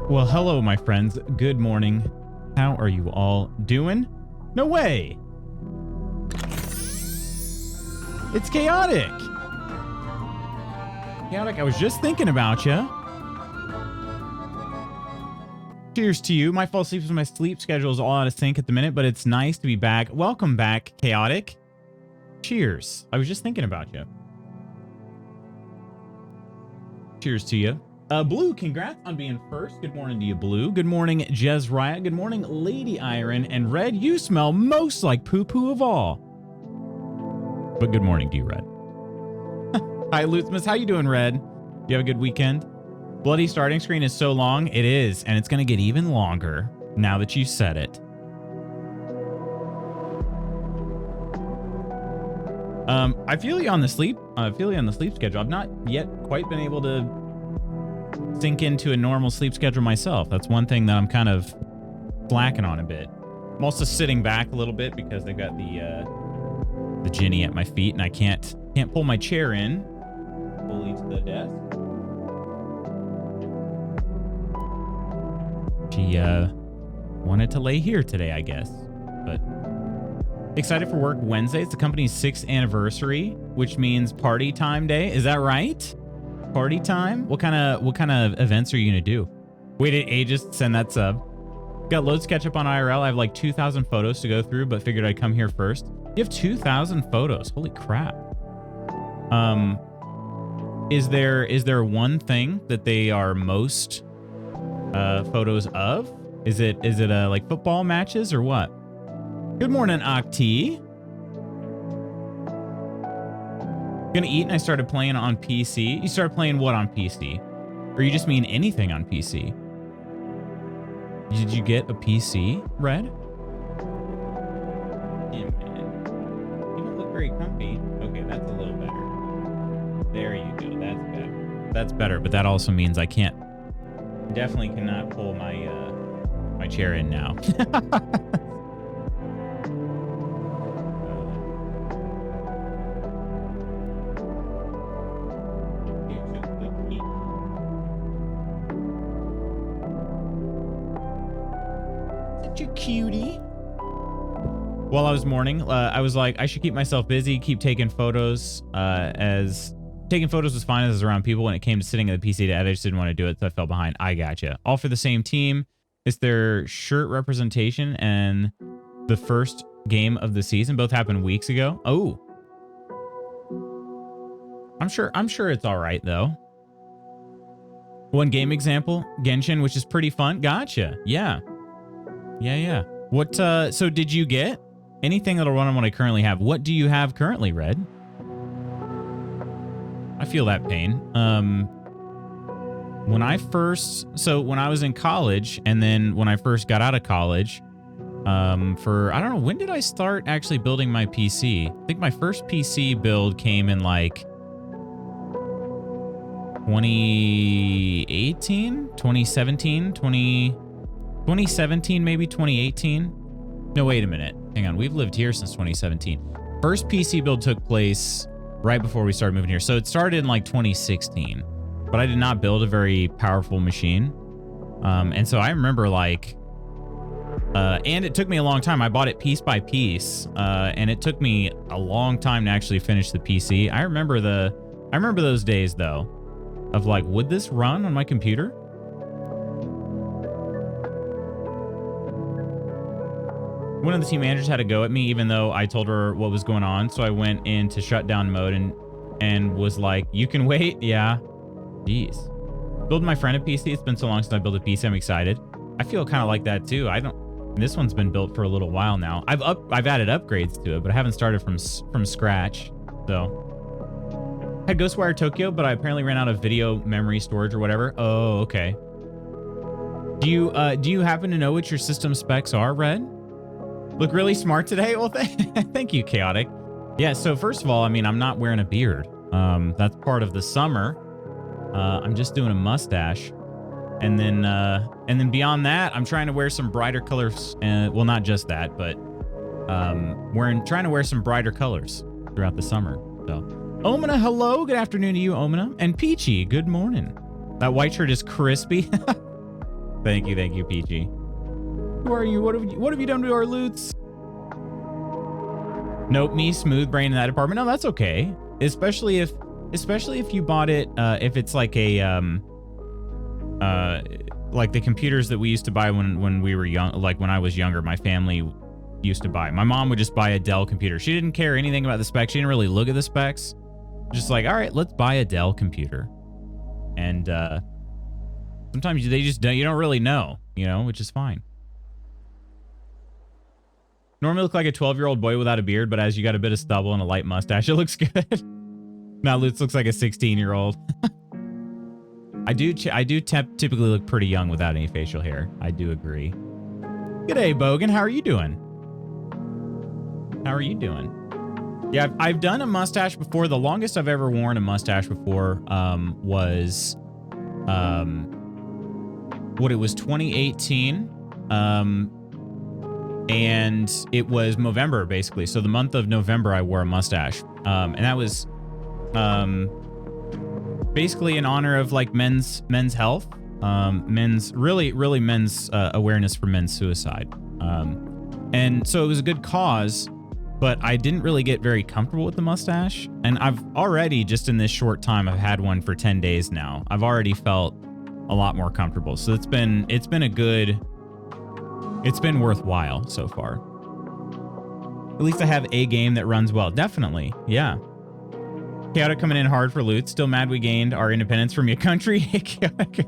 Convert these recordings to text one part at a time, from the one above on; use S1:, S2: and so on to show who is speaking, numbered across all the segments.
S1: Well, hello, my friends. Good morning. How are you all doing? No way! It's Chaotic! Chaotic, I was just thinking about you. Cheers to you. My false sleep is my sleep schedule is all out of sync at the minute, but it's nice to be back. Welcome back, Chaotic. Cheers. I was just thinking about you. Cheers to you. Blue, congrats on being first. Good morning to you, Blue. Good morning, Jezriah. Good morning, Lady Iron. And Red, you smell most like poo-poo of all. But good morning to you, Red. Hi, Luthmus. How you doing, Red? You have a good weekend? Bloody starting screen is so long. It is, and it's going to get even longer now that you said it. I feel you on the sleep. Schedule. I've not yet quite been able to sink into a normal sleep schedule myself. That's one thing that I'm kind of slacking on a bit. I'm also sitting back a little bit because they've got the Ginny at my feet, and I can't pull my chair in fully to the desk. She wanted to lay here today, I guess. But excited for work Wednesday. It's the company's 6th anniversary, which means party time day. Is that right? Party time? What kind of events are you gonna do? Waited ages to send that sub. Got loads to catch up on IRL. I have like 2,000 photos to go through, but figured I'd come here first. You have 2,000 photos. Holy crap. Is there one thing that they are most photos of? Is it like football matches or what? Good morning, Octi. Gonna eat, and I started playing on PC. You started playing what on PC? Or you just mean anything on PC? Did you get a PC, Red? Yeah, man. You don't look very comfy. Okay, that's a little better. There you go. That's better. That's better, but that also means I can't. Definitely cannot pull my my chair in now. You cutie. While I was mourning, I was like, I should keep myself busy, keep taking photos, as taking photos was fine as I was around people. When it came to sitting at the PC to edit, I just didn't want to do it, so I fell behind. I gotcha. All for the same team. It's their shirt representation and the first game of the season. Both happened weeks ago. Oh. I'm sure it's all right, though. One game example, Genshin, which is pretty fun. Gotcha. Yeah. Yeah. What, so did you get anything that'll run on what I currently have? What do you have currently, Red? I feel that pain. When I was in college, and then when I first got out of college, I don't know, when did I start actually building my PC? I think my first PC build came in like 2018, 2017, 2017, maybe 2018. No, wait a minute. Hang on. We've lived here since 2017. First PC build took place right before we started moving here. So it started in like 2016, but I did not build a very powerful machine. And so I remember like, and it took me a long time. I bought it piece by piece, and it took me a long time to actually finish the PC. I remember those days though, of like, would this run on my computer? One of the team managers had to go at me, even though I told her what was going on. So I went into shutdown mode and was like, you can wait. Yeah. Jeez. Building my friend a PC. It's been so long since I built a PC. I'm excited. I feel kind of like that too. This one's been built for a little while now. I've added upgrades to it, but I haven't started from scratch. So had Ghostwire Tokyo, but I apparently ran out of video memory storage or whatever. Oh, okay. Do you happen to know what your system specs are, Red? Look really smart today. Well, thank you, Chaotic. Yeah, so first of all, I mean, I'm not wearing a beard. That's part of the summer. I'm just doing a mustache. And then beyond that, I'm trying to wear some brighter colors. Well, not just that, but trying to wear some brighter colors throughout the summer. So, Omina, hello. Good afternoon to you, Omina. And Peachy, good morning. That white shirt is crispy. Thank you, PG. Who are you? What have you done to our loots? Nope, me smooth brain in that department. No, that's okay. Especially if you bought it, if it's like a like the computers that we used to buy when we were young, like when I was younger, my family used to buy. My mom would just buy a Dell computer. She didn't care anything about the specs. She didn't really look at the specs. Just like, all right, let's buy a Dell computer. And sometimes they just don't, you don't really know, you know, which is fine. Normally look like a 12-year-old boy without a beard, but as you got a bit of stubble and a light mustache, it looks good. Now Lutz looks like a 16-year-old. I do typically look pretty young without any facial hair. I do agree. G'day, Bogan. How are you doing? How are you doing? Yeah, I've done a mustache before. The longest I've ever worn a mustache before was what it was 2018. And it was November, basically. So the month of November, I wore a mustache. And that was basically in honor of like men's health, men's awareness for men's suicide. And so it was a good cause, but I didn't really get very comfortable with the mustache. And I've already, just in this short time, I've had one for 10 days now. I've already felt a lot more comfortable. So it's been worthwhile so far. At least I have a game that runs well. Definitely. Yeah. Chaotic coming in hard for loot. Still mad we gained our independence from your country. Chaotic.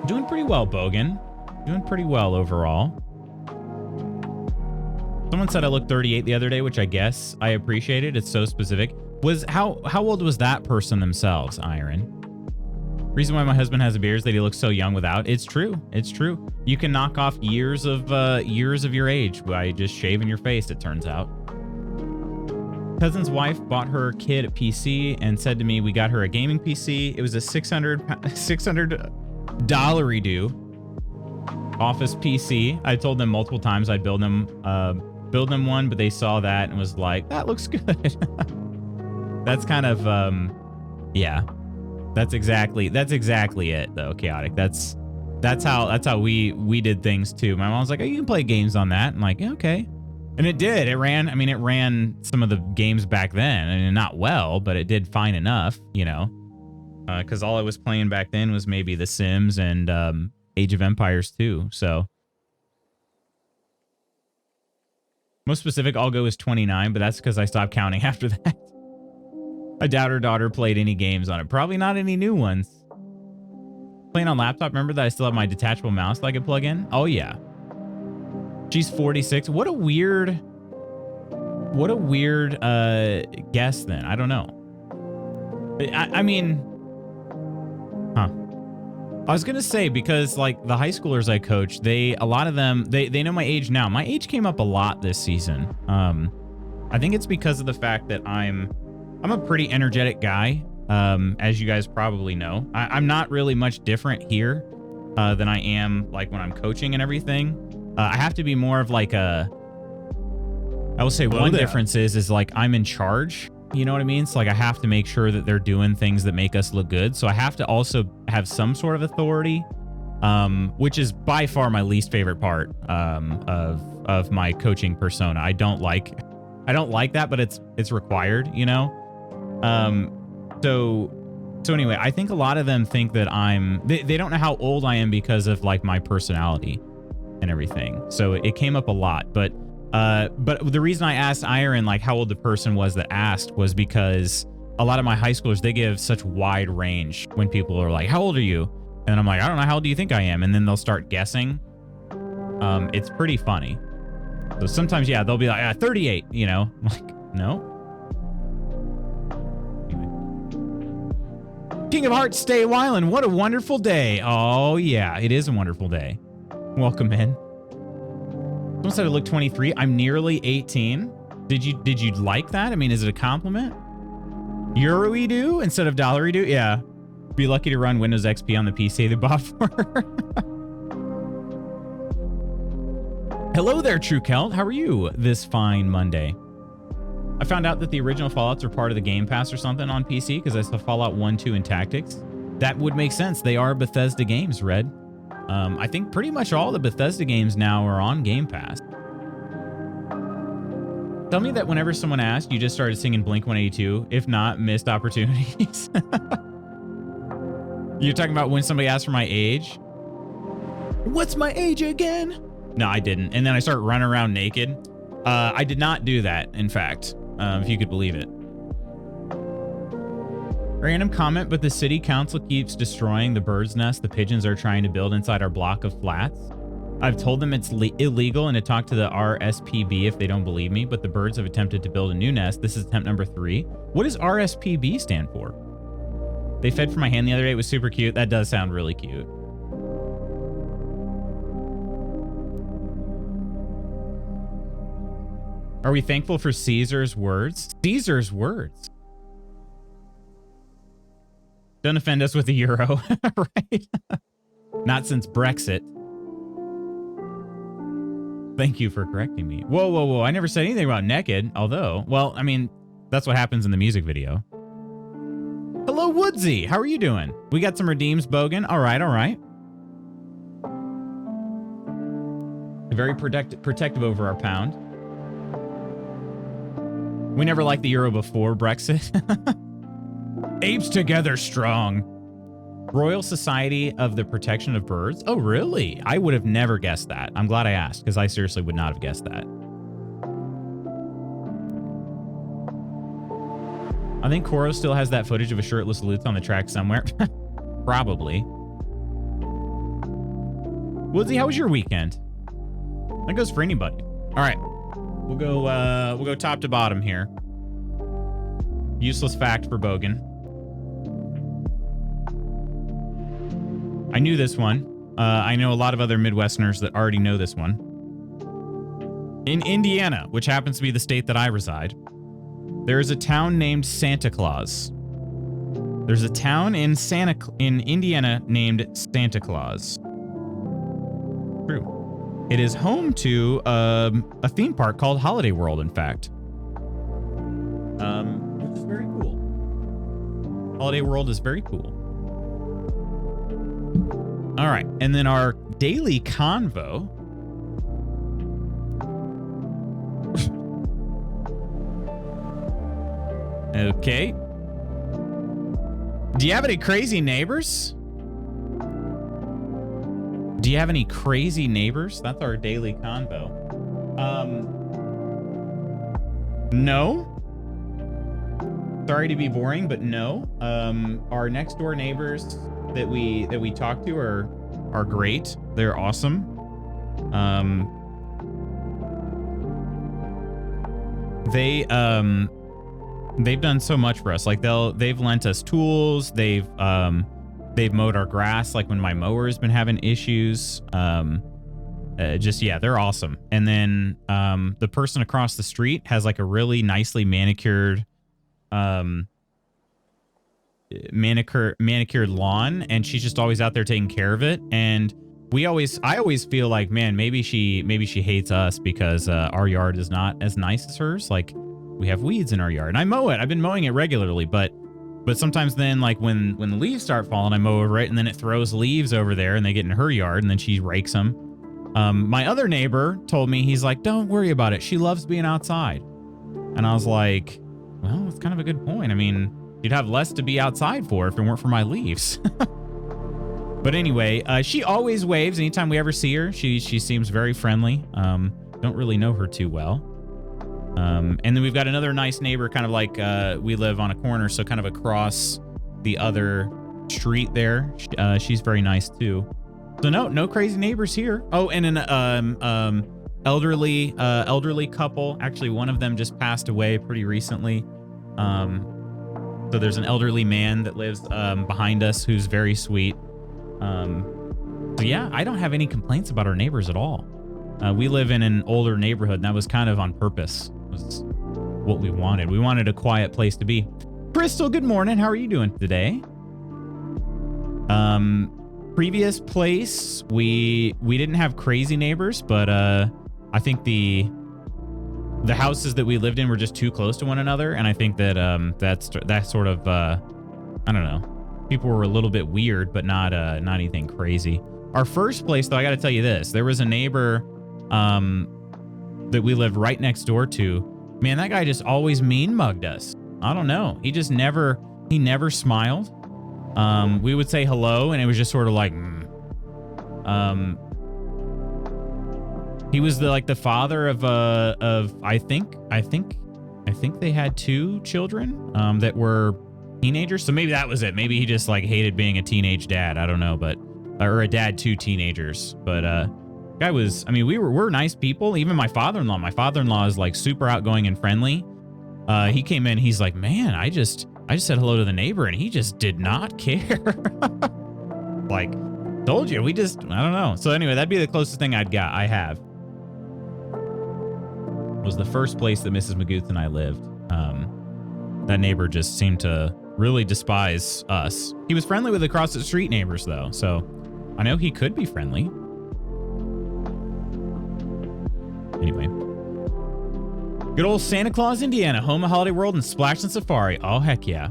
S1: Doing pretty well, Bogan. Doing pretty well overall. Someone said I looked 38 the other day, which I guess I appreciated. It's so specific. How old was that person themselves, Iron? Reason why my husband has a beard is that he looks so young without. It's true. It's true. You can knock off years of your age by just shaving your face, it turns out. Cousin's wife bought her kid a PC and said to me, we got her a gaming PC. It was a $600 do office PC. I told them multiple times I'd build them one, but they saw that and was like, that looks good. That's kind of, yeah. That's exactly it though, Chaotic. That's how we did things too. My mom's like, oh, you can play games on that. I'm like, yeah, okay. And it did. It ran some of the games back then. I mean, not well, but it did fine enough, you know. Because all I was playing back then was maybe The Sims and Age of Empires 2. So most specific, I'll go is 29, but that's because I stopped counting after that. I doubt her daughter played any games on it. Probably not any new ones. Playing on laptop, remember that I still have my detachable mouse that I could plug in? Oh, yeah. She's 46. What a weird guess then. I don't know. I mean, huh. I was going to say, because like the high schoolers I coach, a lot of them, they know my age now. My age came up a lot this season. I think it's because of the fact that I'm a pretty energetic guy, as you guys probably know. I'm not really much different here than I am like when I'm coaching and everything. I have to be more of like I will say one difference is like I'm in charge. You know what I mean? So like I have to make sure that they're doing things that make us look good. So I have to also have some sort of authority, which is by far my least favorite part of my coaching persona. I don't like that, but it's required, you know? So anyway, I think a lot of them think that they don't know how old I am because of like my personality and everything. So it came up a lot, but the reason I asked Iron like how old the person was that asked was because a lot of my high schoolers, they give such wide range when people are like, how old are you? And I'm like, I don't know. How old do you think I am? And then they'll start guessing. It's pretty funny. So sometimes, yeah, they'll be like, 38, you know, I'm like, no. King of Hearts, stay wildin'. What a wonderful day. Oh, yeah, it is a wonderful day. Welcome in. Someone said I look 23. I'm nearly 18. Did you like that? I mean, is it a compliment? Euro-y do instead of dollar-y do? Yeah. Be lucky to run Windows XP on the PC they bought for her. Hello there, True Celt. How are you this fine Monday? I found out that the original Fallouts are part of the Game Pass or something on PC because I saw Fallout 1, 2, and Tactics. That would make sense. They are Bethesda games, Red. I think pretty much all the Bethesda games now are on Game Pass. Tell me that whenever someone asked, you just started singing Blink-182. If not, missed opportunities. You're talking about when somebody asked for my age? What's my age again? No, I didn't. And then I started running around naked. I did not do that, in fact, if you could believe it. Random comment, but the city council keeps destroying the bird's nest the pigeons are trying to build inside our block of flats. I've told them it's illegal and to talk to the RSPB if they don't believe me, but the birds have attempted to build a new nest. This is attempt number 3. What does RSPB stand for? They fed from my hand the other day. It was super cute. That does sound really cute. Are we thankful for Caesar's words? Caesar's words. Don't offend us with the euro, right? Not since Brexit. Thank you for correcting me. Whoa, whoa, whoa. I never said anything about naked, although, well, I mean, that's what happens in the music video. Hello, Woodsy. How are you doing? We got some redeems, Bogan. All right, all right. Very protective over our pound. We never liked the euro before Brexit. Apes together strong. Royal Society of the Protection of Birds. Oh, really? I would have never guessed that. I'm glad I asked because I seriously would not have guessed that. I think Koro still has that footage of a shirtless Lutz on the track somewhere. Probably. Woodsy, how was your weekend? That goes for anybody. All right. We'll go top to bottom here. Useless fact for Bogan. I knew this one. I know a lot of other Midwesterners that already know this one. In Indiana, which happens to be the state that I reside, there is a town named Santa Claus. There's a town in Indiana named Santa Claus. True. It is home to a theme park called Holiday World, in fact. Which is very cool. Holiday World is very cool. All right, and then our daily convo. Okay. Do you have any crazy neighbors? Do you have any crazy neighbors? That's our daily convo. No. Sorry to be boring, but no. Our next door neighbors that we talk to are great. They're awesome. They've done so much for us. Like they've lent us tools. They've mowed our grass like when my mower has been having issues. Yeah, they're awesome. And then the person across the street has like a really nicely manicured lawn, and she's just always out there taking care of it. And I always feel like, man, maybe she hates us because our yard is not as nice as hers. Like we have weeds in our yard, and I mow it. I've been mowing it regularly, but sometimes then like when the leaves start falling, I mow over it, and then it throws leaves over there, and they get in her yard, and then she rakes them. My other neighbor told me, he's like, don't worry about it. She loves being outside. And I was like, well, that's kind of a good point. I mean, you'd have less to be outside for if it weren't for my leaves. But anyway, she always waves anytime we ever see her. She seems very friendly. Don't really know her too well. And then we've got another nice neighbor, kind of like we live on a corner, so kind of across the other street there. She's very nice too. So no crazy neighbors here. Oh, and an elderly couple. Actually, one of them just passed away pretty recently. So there's an elderly man that lives behind us who's very sweet. So yeah, I don't have any complaints about our neighbors at all. We live in an older neighborhood, and that was kind of on purpose. It was what we wanted. We wanted a quiet place to be. Crystal, good morning. How are you doing today? Previous place, we didn't have crazy neighbors, but I think the the houses that we lived in were just too close to one another, and I think that that sort of I don't know. People were a little bit weird, but not anything crazy. Our first place, though, I got to tell you this: there was a neighbor that we lived right next door to. Man, that guy just always mean mugged us. I don't know. He just never smiled. We would say hello, and it was just sort of like, he was the father of I think they had 2 children that were teenagers. So maybe that was it. Maybe he just like hated being a teenage dad. I don't know, or a dad to teenagers. But guy was, I mean, we're nice people. Even my father-in-law. My father-in-law is like super outgoing and friendly. He came in. He's like, man, I just said hello to the neighbor, and he just did not care. Like, told you, I don't know. So anyway, that'd be the closest thing I have. Was the first place that Mrs. Magooth and I lived. That neighbor just seemed to really despise us. He was friendly with across the street neighbors, though, so I know he could be friendly. Anyway. Good old Santa Claus, Indiana, home of Holiday World and Splash and Safari. Oh, heck yeah.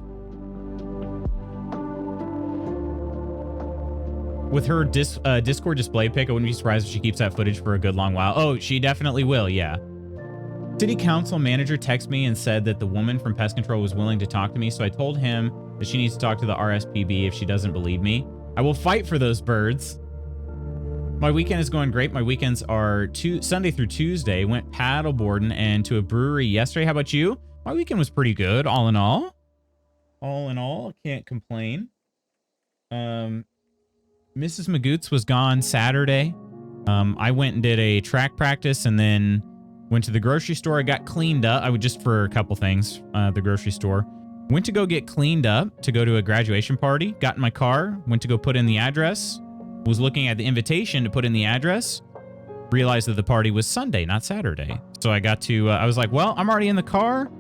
S1: With her Discord display pic, I wouldn't be surprised if she keeps that footage for a good long while. Oh, she definitely will, yeah. City council manager texted me and said that the woman from pest control was willing to talk to me, so I told him that she needs to talk to the RSPB if she doesn't believe me. I will fight for those birds. My weekend is going great. My weekends are Sunday through Tuesday. Went paddleboarding and to a brewery yesterday. How about you? My weekend was pretty good, all in all. All in all, can't complain. Mrs. Magoots was gone Saturday. I went and did a track practice and then went to the grocery store. I got cleaned up. I would just for a couple things, the grocery store. Went to go get cleaned up to go to a graduation party. Got in my car. Went to go put in the address. Was looking at the invitation to put in the address. Realized that the party was Sunday, not Saturday. So I got to, I was like, well, I'm already in the car.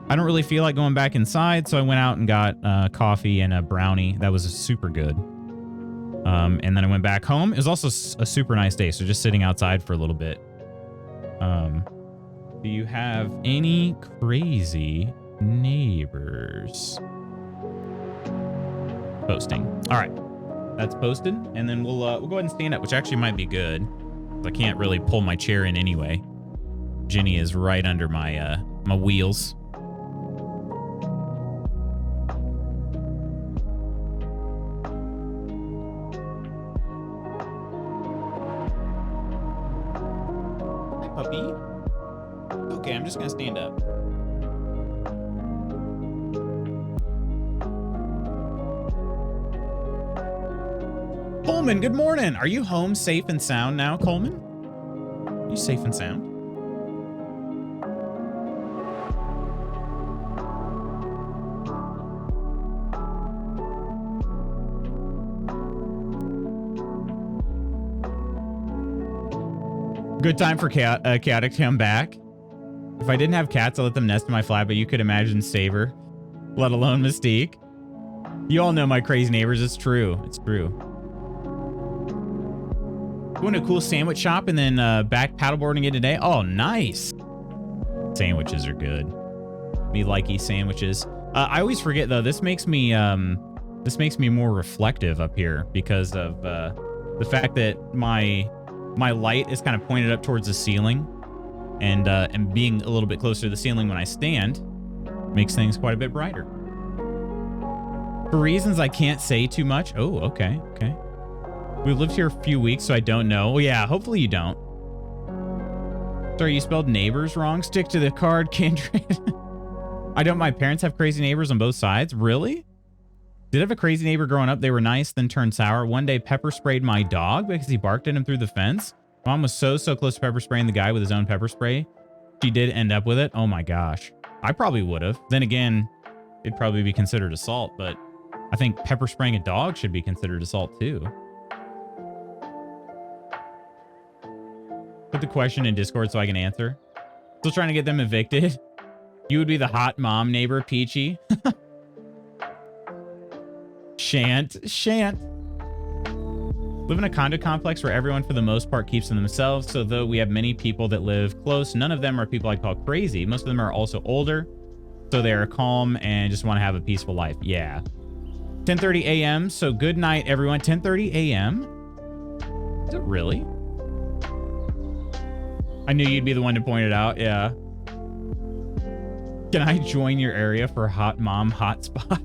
S1: I don't really feel like going back inside. So I went out and got coffee and a brownie. That was super good. And then I went back home. It was also a super nice day. So just sitting outside for a little bit. Do you have any crazy neighbors? Posting. All right. That's posted. And then we'll go ahead and stand up, which actually might be good. I can't really pull my chair in anyway. Jenny is right under my my wheels. Hi, puppy. Okay, I'm just gonna stand up. Coleman, good morning. Are you home safe and sound now, Coleman? Are you safe and sound? Good time for Chaotic to come back. If I didn't have cats, I'd let them nest in my flat, but you could imagine Saber, let alone Mystique. You all know my crazy neighbors. It's true. It's true. Going to a cool sandwich shop and then back paddleboarding again today. Oh, nice. Sandwiches are good. Me likey sandwiches. I always forget though. This makes me more reflective up here because of the fact that my light is kind of pointed up towards the ceiling, and being a little bit closer to the ceiling when I stand makes things quite a bit brighter. For reasons I can't say too much. Oh, okay, okay. We've lived here a few weeks, so I don't know. Well, yeah, hopefully you don't. Sorry, you spelled neighbors wrong. Stick to the card, Kindred. I don't. My parents have crazy neighbors on both sides. Really? Did have a crazy neighbor growing up. They were nice, then turned sour. One day, pepper sprayed my dog because he barked at him through the fence. Mom was so close to pepper spraying the guy with his own pepper spray. She did end up with it. Oh my gosh. I probably would have. Then again, it'd probably be considered assault, but I think pepper spraying a dog should be considered assault too. Put the question in Discord so I can answer. Still trying to get them evicted. You would be the hot mom neighbor, Peachy. Shan't. Live in a condo complex where everyone for the most part keeps to themselves. So though we have many people that live close, none of them are people I call crazy. Most of them are also older. So they are calm and just want to have a peaceful life. Yeah. 10:30 a.m. So good night, everyone. 10:30 a.m. Is it really? I knew you'd be the one to point it out. Yeah. Can I join your area for hot mom hotspot?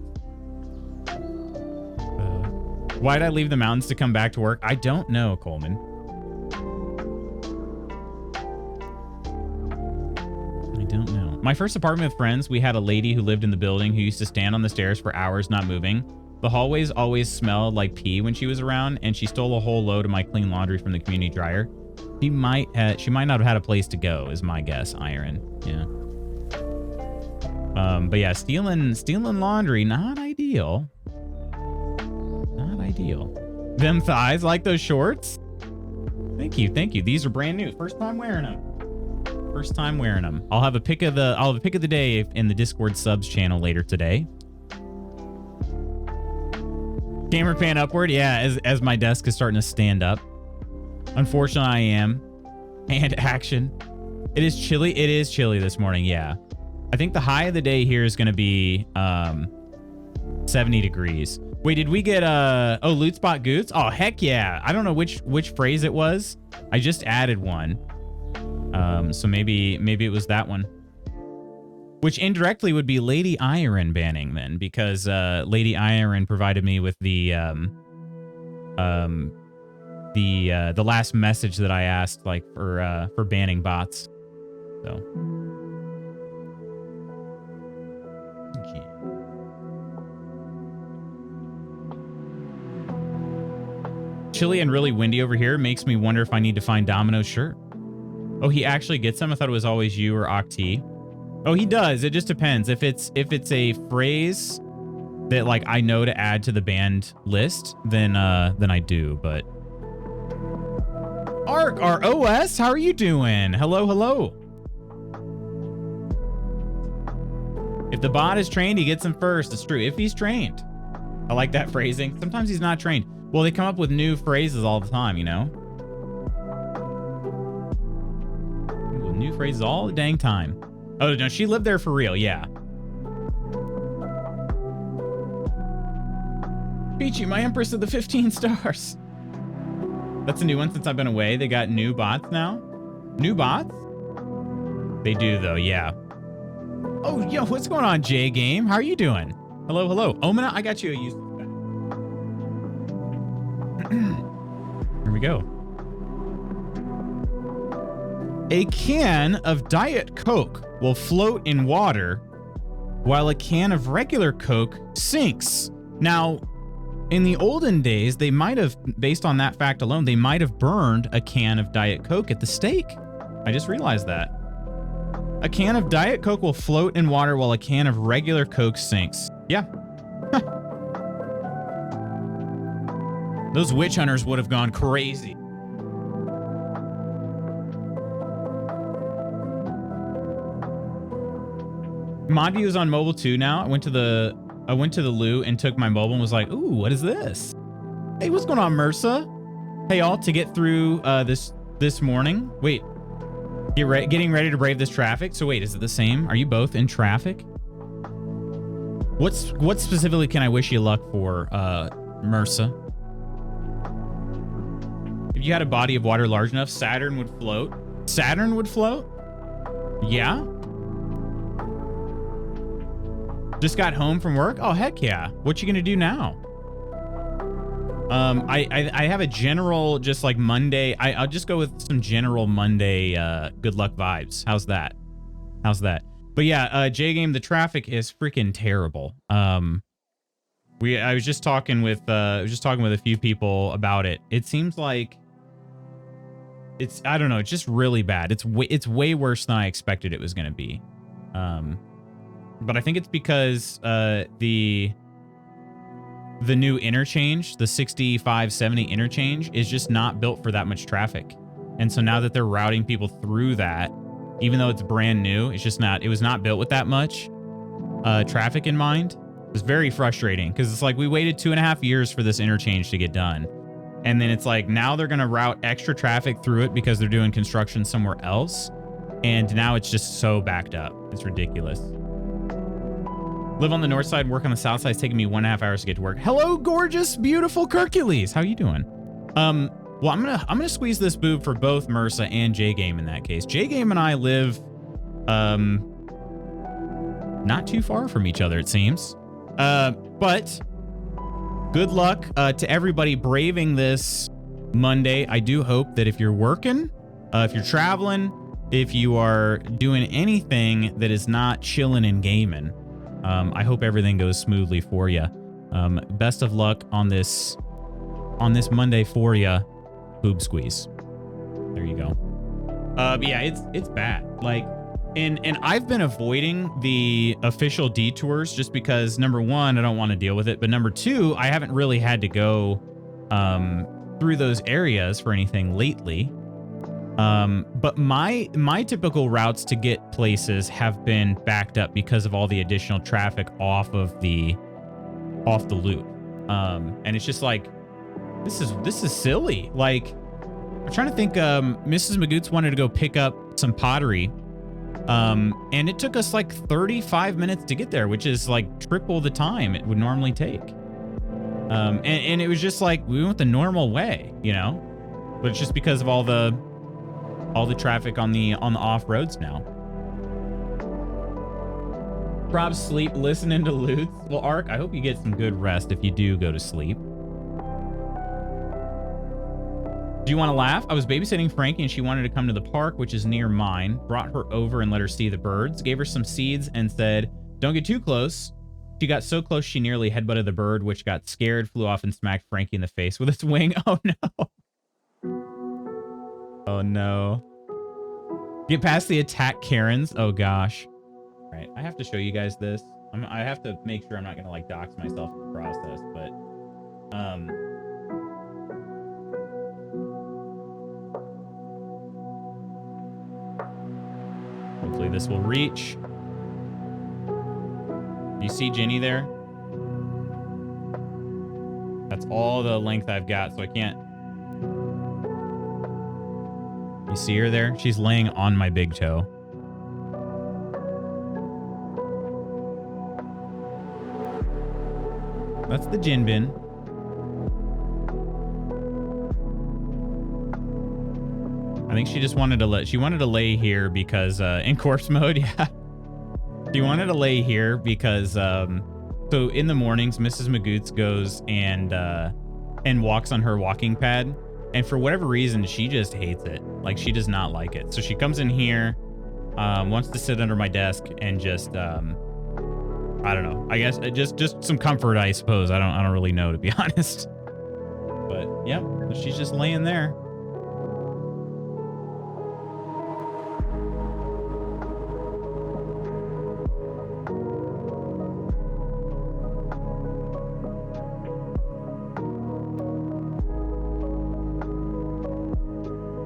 S1: Why'd I leave the mountains to come back to work? I don't know, Coleman. I don't know. My first apartment with friends, we had a lady who lived in the building who used to stand on the stairs for hours not moving. The hallways always smelled like pee when she was around, and she stole a whole load of my clean laundry from the community dryer. She might not have had a place to go, is my guess, Iron. Yeah. But yeah, stealing laundry, not ideal. Not ideal. Them thighs, like those shorts? Thank you. These are brand new. First time wearing them. I'll have a pick of the day in the Discord subs channel later today. Camera pan upward, yeah, as my desk is starting to stand up. Unfortunately, I am. And action. It is chilly. It is chilly this morning, yeah. I think the high of the day here is going to be 70 degrees. Wait, did we get loot spot goods? Oh, heck yeah. I don't know which phrase it was. I just added one. So maybe it was that one. Which indirectly would be Lady Iron banning then, because Lady Iron provided me with the last message that I asked, like, for banning bots. So okay. Chilly and really windy over here makes me wonder if I need to find Domino's shirt. Oh, he actually gets them? I thought it was always you or Octi. Oh, he does. It just depends. If it's a phrase that like I know to add to the banned list, then I do. But Ark, our OS, how are you doing? Hello. If the bot is trained, he gets them first. It's true. If he's trained. I like that phrasing. Sometimes he's not trained. Well, they come up with new phrases all the time, you know? New phrases all the dang time. Oh, no, she lived there for real, yeah. Peachy, my Empress of the 15 stars. That's a new one since I've been away. They got new bots now. New bots? They do, though, yeah. Oh, yo, what's going on, J Game? How are you doing? Hello. Omina, I got you a useless back. Here we go. A can of Diet Coke will float in water while a can of regular Coke sinks. Now, in the olden days, they might have, based on that fact alone, they might have burned a can of Diet Coke at the stake. I just realized that. A can of Diet Coke will float in water while a can of regular Coke sinks. Yeah. Those witch hunters would have gone crazy. Monty is on mobile too now. I went to the loo and took my mobile and was like, ooh, what is this? Hey, what's going on, Mersa? Hey, all, to get through this morning. Wait, getting ready to brave this traffic. So wait, is it the same? Are you both in traffic? What specifically can I wish you luck for, Mersa? If you had a body of water large enough, Saturn would float. Saturn would float? Yeah. Just got home from work? Oh, heck yeah. What you gonna do now? I have a general, just like Monday. I'll just go with some general Monday good luck vibes. How's that? But yeah, J Game, the traffic is freaking terrible. I was just talking with a few people about it. It seems like I don't know, it's just really bad. It's way worse than I expected it was gonna be. But I think it's because the new interchange, the 6570 interchange, is just not built for that much traffic. And so now that they're routing people through that, even though it's brand new, it was not built with that much traffic in mind. It was very frustrating because it's like we waited 2.5 years for this interchange to get done. And then it's like, now they're going to route extra traffic through it because they're doing construction somewhere else. And now it's just so backed up. It's ridiculous. Live on the north side, work on the south side. It's taking me 1.5 hours to get to work. Hello, gorgeous, beautiful Hercules. How you doing? Well, I'm gonna squeeze this boob for both MRSA and J Game in that case. J Game and I live not too far from each other, it seems. But good luck to everybody braving this Monday. I do hope that if you're working, if you're traveling, if you are doing anything that is not chilling and gaming, I hope everything goes smoothly for you. Best of luck on this Monday for you. Boob squeeze. There you go. But yeah, it's bad. Like, and I've been avoiding the official detours just because, number one, I don't want to deal with it, but number two, I haven't really had to go through those areas for anything lately. But my typical routes to get places have been backed up because of all the additional traffic off the loop. And it's just like, this is silly. Like, I'm trying to think, Mrs. Magoots wanted to go pick up some pottery. And it took us like 35 minutes to get there, which is like triple the time it would normally take. And it was just like, we went the normal way, you know, but it's just because of all the traffic on the off roads now. Rob, sleep listening to Lutz. Well, Ark, I hope you get some good rest if you do go to sleep. Do you want to laugh? I was babysitting Frankie and she wanted to come to the park, which is near mine. Brought her over and let her see the birds. Gave her some seeds and said, don't get too close. She got so close she nearly headbutted the bird, which got scared, flew off and smacked Frankie in the face with its wing. Oh no. Oh no. Get past the attack Karens. Oh gosh. All right, I have to show you guys this. I have to make sure I'm not gonna like dox myself in the process, but hopefully this will reach. You see Ginny there? That's all the length I've got, so I can't. You see her there? She's laying on my big toe. That's the gin bin. I think she just wanted to lay here because in corpse mode, yeah. She wanted to lay here because so in the mornings Mrs. Magoots goes and walks on her walking pad, and for whatever reason she just hates it. Like, she does not like it. So she comes in here, wants to sit under my desk and just I don't know. I guess just some comfort, I suppose. I don't really know, to be honest. But yep, she's just laying there.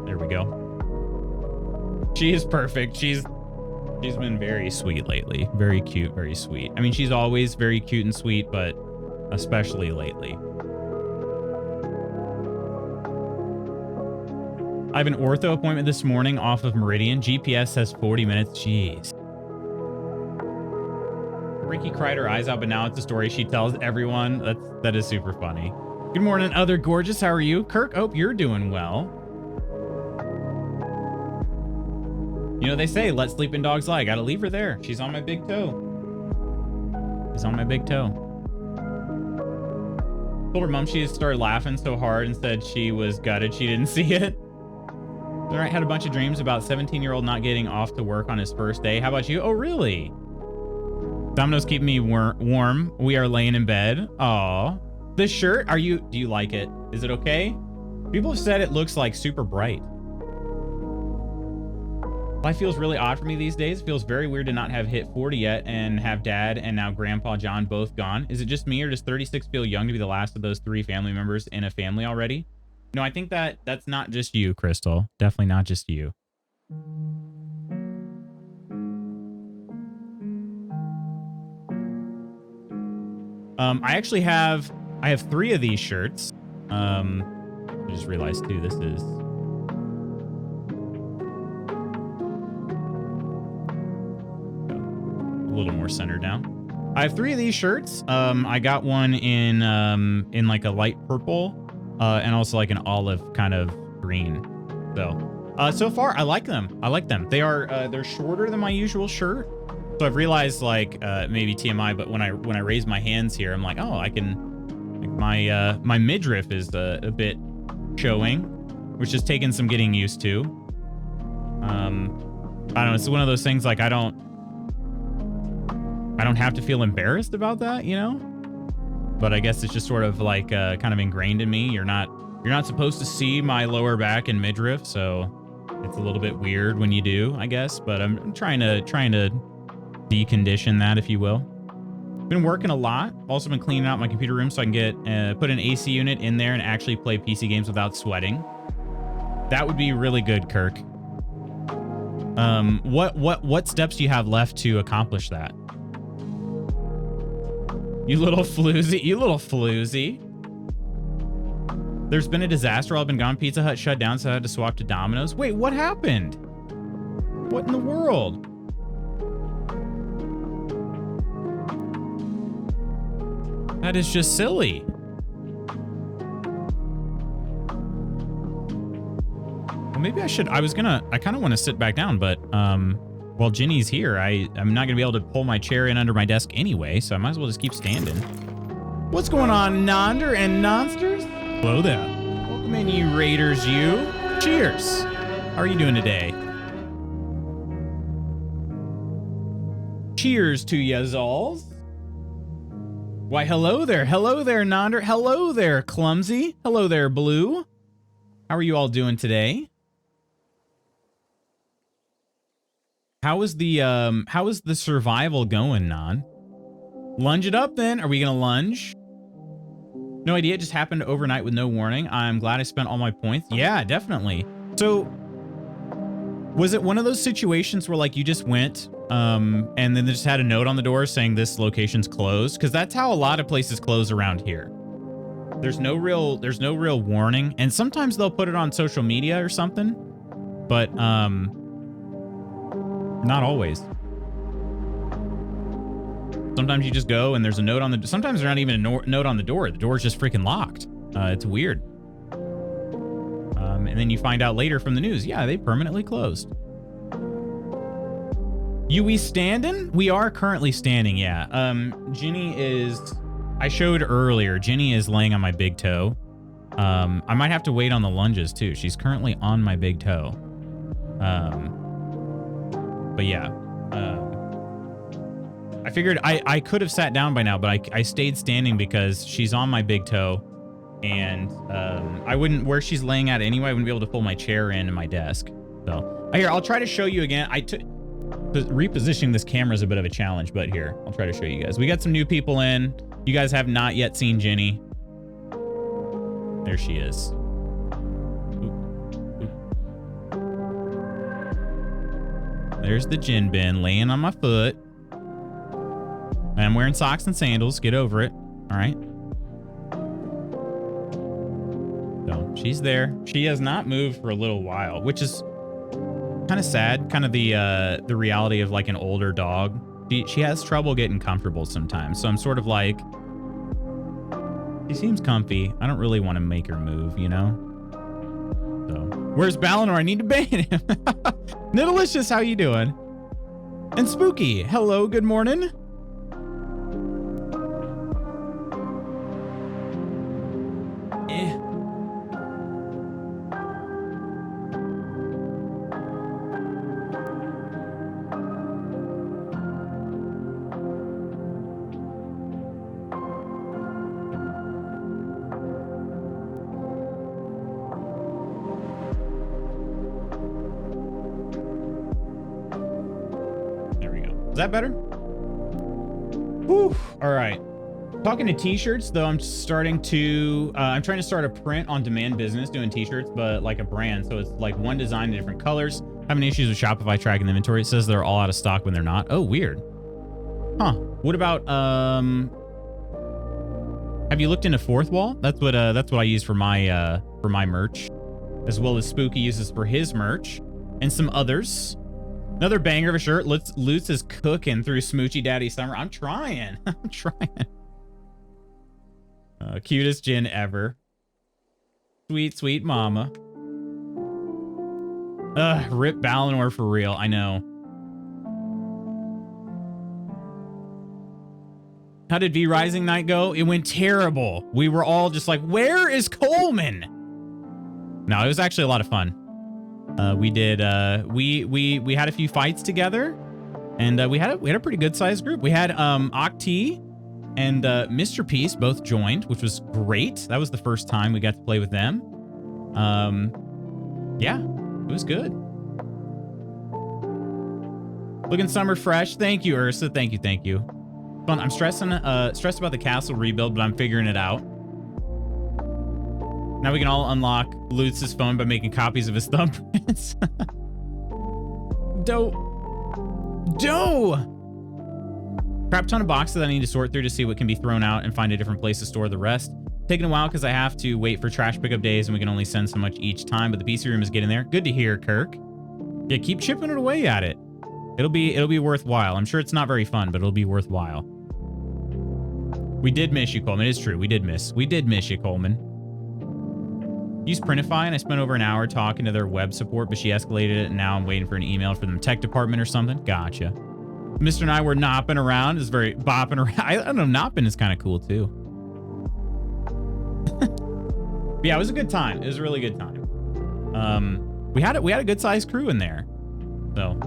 S1: There we go. She is perfect. She's been very sweet lately. Very cute, very sweet. I mean, she's always very cute and sweet, but especially lately. I have an ortho appointment this morning off of Meridian. GPS says 40 minutes. Jeez. Ricky cried her eyes out, but now it's a story she tells everyone. That is super funny. Good morning, other gorgeous. How are you? Kirk, hope you're doing well. You know, they say, let sleeping dogs lie. Gotta leave her there. She's on my big toe. She's on my big toe. Told her mom she started laughing so hard and said she was gutted she didn't see it. All right, had a bunch of dreams about 17-year-old not getting off to work on his first day. How about you? Oh, really? Domino's keeping me warm. We are laying in bed. Aw. This shirt, do you like it? Is it okay? People have said it looks like super bright. Life feels really odd for me these days. It feels very weird to not have hit 40 yet and have dad and now Grandpa John both gone. Is it just me, or does 36 feel young to be the last of those 3 family members in a family already? No, I think that's not just you, Crystal. Definitely not just you. I have 3 of these shirts. I just realized too, this is a little more centered down. I have 3 of these shirts. I got one in like a light purple, and also like an olive kind of green. So far I like them. I like them. They're shorter than my usual shirt. So I've realized, like, maybe TMI, but when I raise my hands here, I'm like, oh, I can, like, my midriff is a bit showing, which is taking some getting used to. I don't know. It's one of those things, like, I don't have to feel embarrassed about that, you know? But I guess it's just sort of like kind of ingrained in me. You're not supposed to see my lower back and midriff, so it's a little bit weird when you do, I guess. But I'm trying to decondition that, if you will. Been working a lot. Also been cleaning out my computer room so I can get put an AC unit in there and actually play PC games without sweating. That would be really good, Kirk. What steps do you have left to accomplish that? You little floozy. You little floozy. There's been a disaster while I've been gone. Pizza Hut shut down, so I had to swap to Domino's. Wait, what happened? What in the world? That is just silly. Well, maybe I should. I kind of want to sit back down, but while Ginny's here, I'm not going to be able to pull my chair in under my desk anyway, so I might as well just keep standing. What's going on, Nonder and Nonsters? Hello there. Welcome in, you Raiders, you. Cheers. How are you doing today? Cheers to yazalls. Why, hello there. Hello there, Nonder. Hello there, Clumsy. Hello there, Blue. How are you all doing today? How is the survival going, Non? Lunge it up then. Are we gonna lunge? No idea. It just happened overnight with no warning. I'm glad I spent all my points. Yeah, definitely. So was it one of those situations where, like, you just went and then they just had a note on the door saying this location's closed? Because that's how a lot of places close around here. There's no real warning, and sometimes they'll put it on social media or something, but not always. Sometimes you just go and there's a note on the. Sometimes there's not even a note on the door. The door's just freaking locked. It's weird. And then you find out later from the news, yeah, they permanently closed. We standing? We are currently standing, yeah. Ginny is. I showed earlier. Ginny is laying on my big toe. I might have to wait on the lunges too. She's currently on my big toe. But yeah. I figured I could have sat down by now, but I stayed standing because she's on my big toe, and I wouldn't, where she's laying at anyway, I wouldn't be able to pull my chair in and my desk. So here, I'll try to show you again. Repositioning this camera is a bit of a challenge, but here, I'll try to show you guys. We got some new people in. You guys have not yet seen Ginny. There she is. There's the gin bin laying on my foot. I'm wearing socks and sandals. Get over it. All right. So she's there. She has not moved for a little while, which is kind of sad. Kind of the reality of like an older dog. She has trouble getting comfortable sometimes. So I'm sort of like, she seems comfy. I don't really want to make her move, you know? So where's Balinor? I need to ban him. Nidalicious, how you doing? And Spooky, hello, good morning. Is that better? Whew. All right. Talking to t-shirts, though, I'm trying to start a print on demand business doing t-shirts, but like a brand. So it's like one design in different colors. Having issues with Shopify tracking the inventory. It says they're all out of stock when they're not. Oh, weird. Huh. What about, have you looked into Fourth Wall? That's what I use for my for my merch, as well as Spooky uses for his merch, and some others. Another banger of a shirt. Lutz is cooking through Smoochy Daddy Summer. I'm trying. I'm trying. Cutest Jin ever. Sweet, sweet mama. Rip Balinor for real. I know. How did V Rising night go? It went terrible. We were all just like, where is Coleman? No, it was actually a lot of fun. We did, we had a few fights together, and we had a pretty good sized group. We had, Octi and, Mr. Peace both joined, which was great. That was the first time we got to play with them. Yeah, it was good. Looking summer fresh. Thank you, Ursa. Thank you. Thank you. Fun. I'm stressed about the castle rebuild, but I'm figuring it out. Now we can all unlock Lutz's phone by making copies of his thumbprints. Dope. Crap ton of boxes that I need to sort through to see what can be thrown out and find a different place to store the rest. Taking a while because I have to wait for trash pickup days and we can only send so much each time, but the PC room is getting there. Good to hear, Kirk. Yeah, keep chipping it away at it. It'll be worthwhile. I'm sure it's not very fun, but it'll be worthwhile. We did miss you, Coleman. It is true. We did miss you, Coleman. Use Printify, and I spent over an hour talking to their web support, but she escalated it, and now I'm waiting for an email from the tech department or something. Gotcha. Mr. and I were nopping around. It's very bopping around. I don't know. Nopping is kind of cool, too. Yeah, it was a good time. It was a really good time. We had a good sized crew in there. So.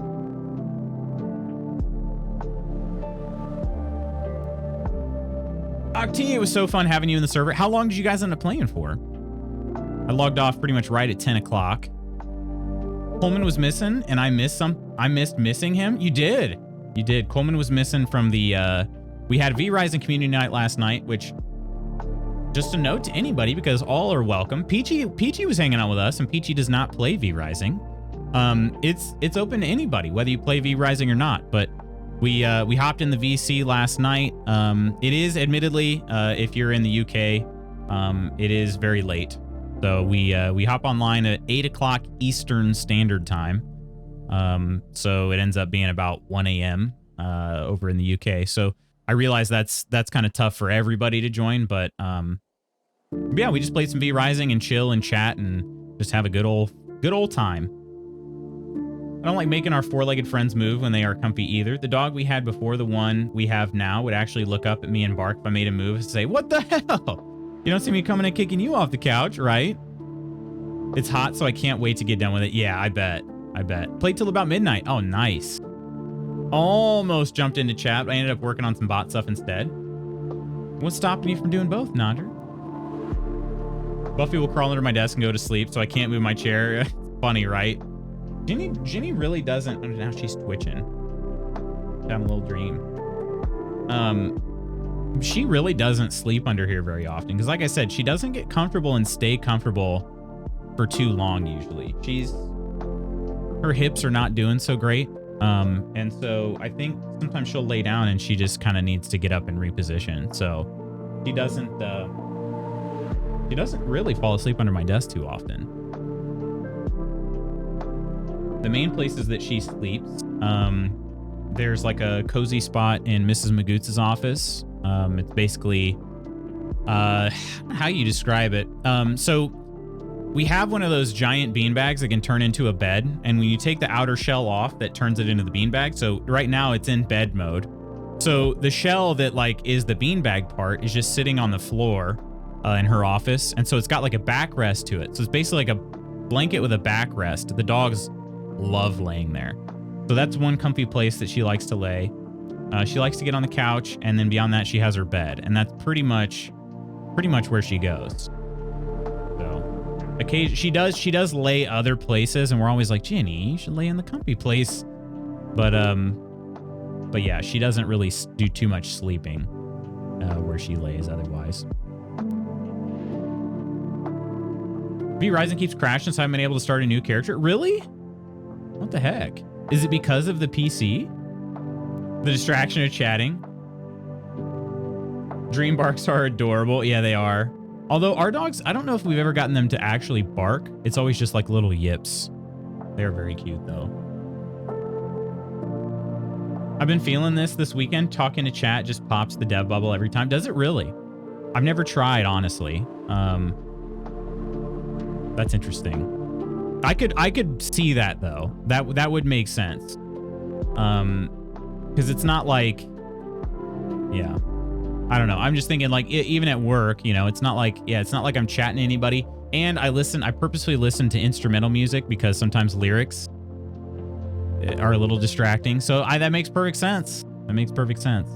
S1: Octi, it was so fun having you in the server. How long did you guys end up playing for? I logged off pretty much right at 10 o'clock. Coleman was missing, and I missed missing him. You did. Coleman was missing from the, we had V-Rising Community Night last night, which, just a note to anybody, because all are welcome. Peachy was hanging out with us, and Peachy does not play V-Rising. It's open to anybody, whether you play V-Rising or not, but we hopped in the VC last night. It is admittedly, if you're in the UK, it is very late. So we hop online at 8 o'clock Eastern Standard Time. So it ends up being about 1 a.m. Over in the UK. So I realize that's kind of tough for everybody to join, but yeah, we just played some V-Rising and chill and chat and just have a good old time. I don't like making our four-legged friends move when they are comfy either. The dog we had before, the one we have now, would actually look up at me and bark if I made a move and say, "What the hell? You don't see me coming and kicking you off the couch, right?" It's hot, so I can't wait to get done with it. Yeah, I bet. Played till about midnight. Oh, nice. Almost jumped into chat, but I ended up working on some bot stuff instead. What's stopping you from doing both, Nodder? Buffy will crawl under my desk and go to sleep, so I can't move my chair. Funny, right? Ginny really doesn't. Oh, now she's twitching. Having a little dream. She really doesn't sleep under here very often because, like I said, she doesn't get comfortable and stay comfortable for too long usually. Her hips are not doing so great, and so I think sometimes she'll lay down and she just kind of needs to get up and reposition. So she doesn't really fall asleep under my desk too often. The main places that she sleeps, there's like a cozy spot in Mrs. Magootz's office. It's basically, how you describe it. So we have one of those giant beanbags that can turn into a bed. And when you take the outer shell off, that turns it into the beanbag. So right now it's in bed mode. So the shell that like is the beanbag part is just sitting on the floor in her office. And so it's got like a backrest to it. So it's basically like a blanket with a backrest. The dogs love laying there. So that's one comfy place that she likes to lay. She likes to get on the couch, and then beyond that, she has her bed, and that's pretty much where she goes. So, occasionally she does lay other places, and we're always like, Ginny, you should lay in the comfy place. But yeah, she doesn't really do too much sleeping where she lays otherwise. V-Rising keeps crashing, so I haven't been able to start a new character. Really? What the heck? Is it because of the PC? The distraction of chatting? Dream barks are adorable. Yeah, they are. Although our dogs, I don't know if we've ever gotten them to actually bark. It's always just like little yips. They're very cute though. I've been feeling this weekend. Talking to chat just pops the dev bubble every time. Does it really? I've never tried, honestly. That's interesting. I could see that though. That would make sense. Because it's not like, yeah. I don't know. I'm just thinking like even at work, you know, it's not like I'm chatting to anybody. And I purposely listen to instrumental music because sometimes lyrics are a little distracting. So that makes perfect sense. That makes perfect sense.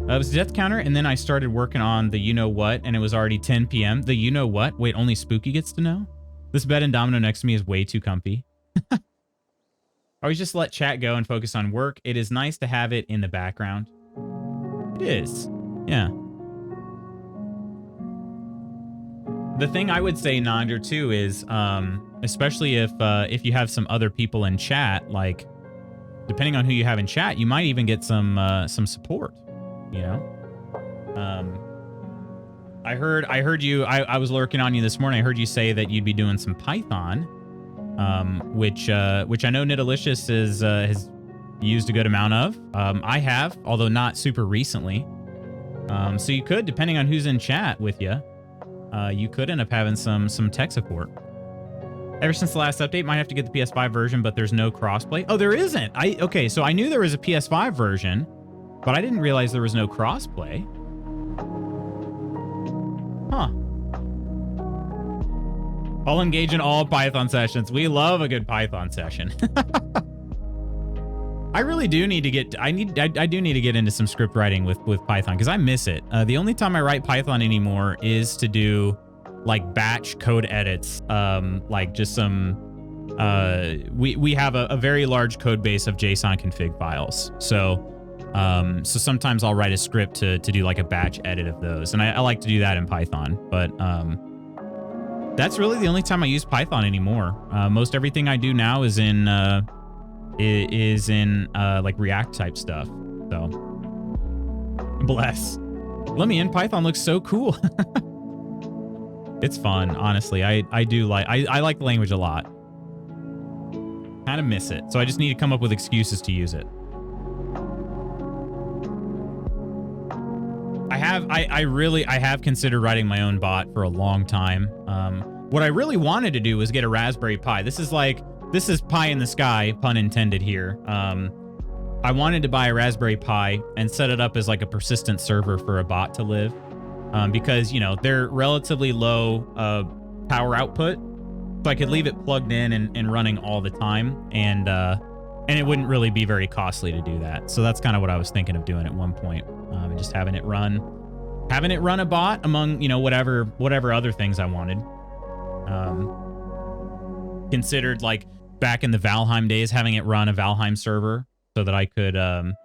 S1: It was death counter, and then I started working on the you know what, and it was already 10 p.m. The you know what? Wait, only Spooky gets to know? This bed and domino next to me is way too comfy. Always just let chat go and focus on work. It is nice to have it in the background. It is. Yeah. The thing I would say, Nandra, too, is especially if you have some other people in chat, like depending on who you have in chat, you might even get some support. You know, I heard you. I was lurking on you this morning. I heard you say that you'd be doing some Python, which I know Nidalicious has used a good amount of. I have, although not super recently. So you could, depending on who's in chat with you, you could end up having some tech support. Ever since the last update, might have to get the PS5 version, but there's no crossplay. Oh, there isn't. Okay, so I knew there was a PS5 version. But I didn't realize there was no crossplay. Huh. I'll engage in all Python sessions. We love a good Python session. I really do need to get... I do need to get into some script writing with Python because I miss it. The only time I write Python anymore is to do like batch code edits. Like just some... we have a very large code base of JSON config files. So sometimes I'll write a script to do like a batch edit of those. And I like to do that in Python, but, that's really the only time I use Python anymore. Most everything I do now is in like React type stuff. So bless. Let me in. Python looks so cool. It's fun. Honestly. I do like, I like the language a lot. Kind of miss it. So I just need to come up with excuses to use it. I have considered writing my own bot for a long time. What I really wanted to do was get a Raspberry Pi. This is pie in the sky, pun intended here. I wanted to buy a Raspberry Pi and set it up as like a persistent server for a bot to live. Because, you know, they're relatively low power output. So I could leave it plugged in and running all the time. And it wouldn't really be very costly to do that. So that's kind of what I was thinking of doing at one point. And just having it run a bot among, you know, whatever other things I wanted. Considered like back in the Valheim days, having it run a Valheim server so that I could have,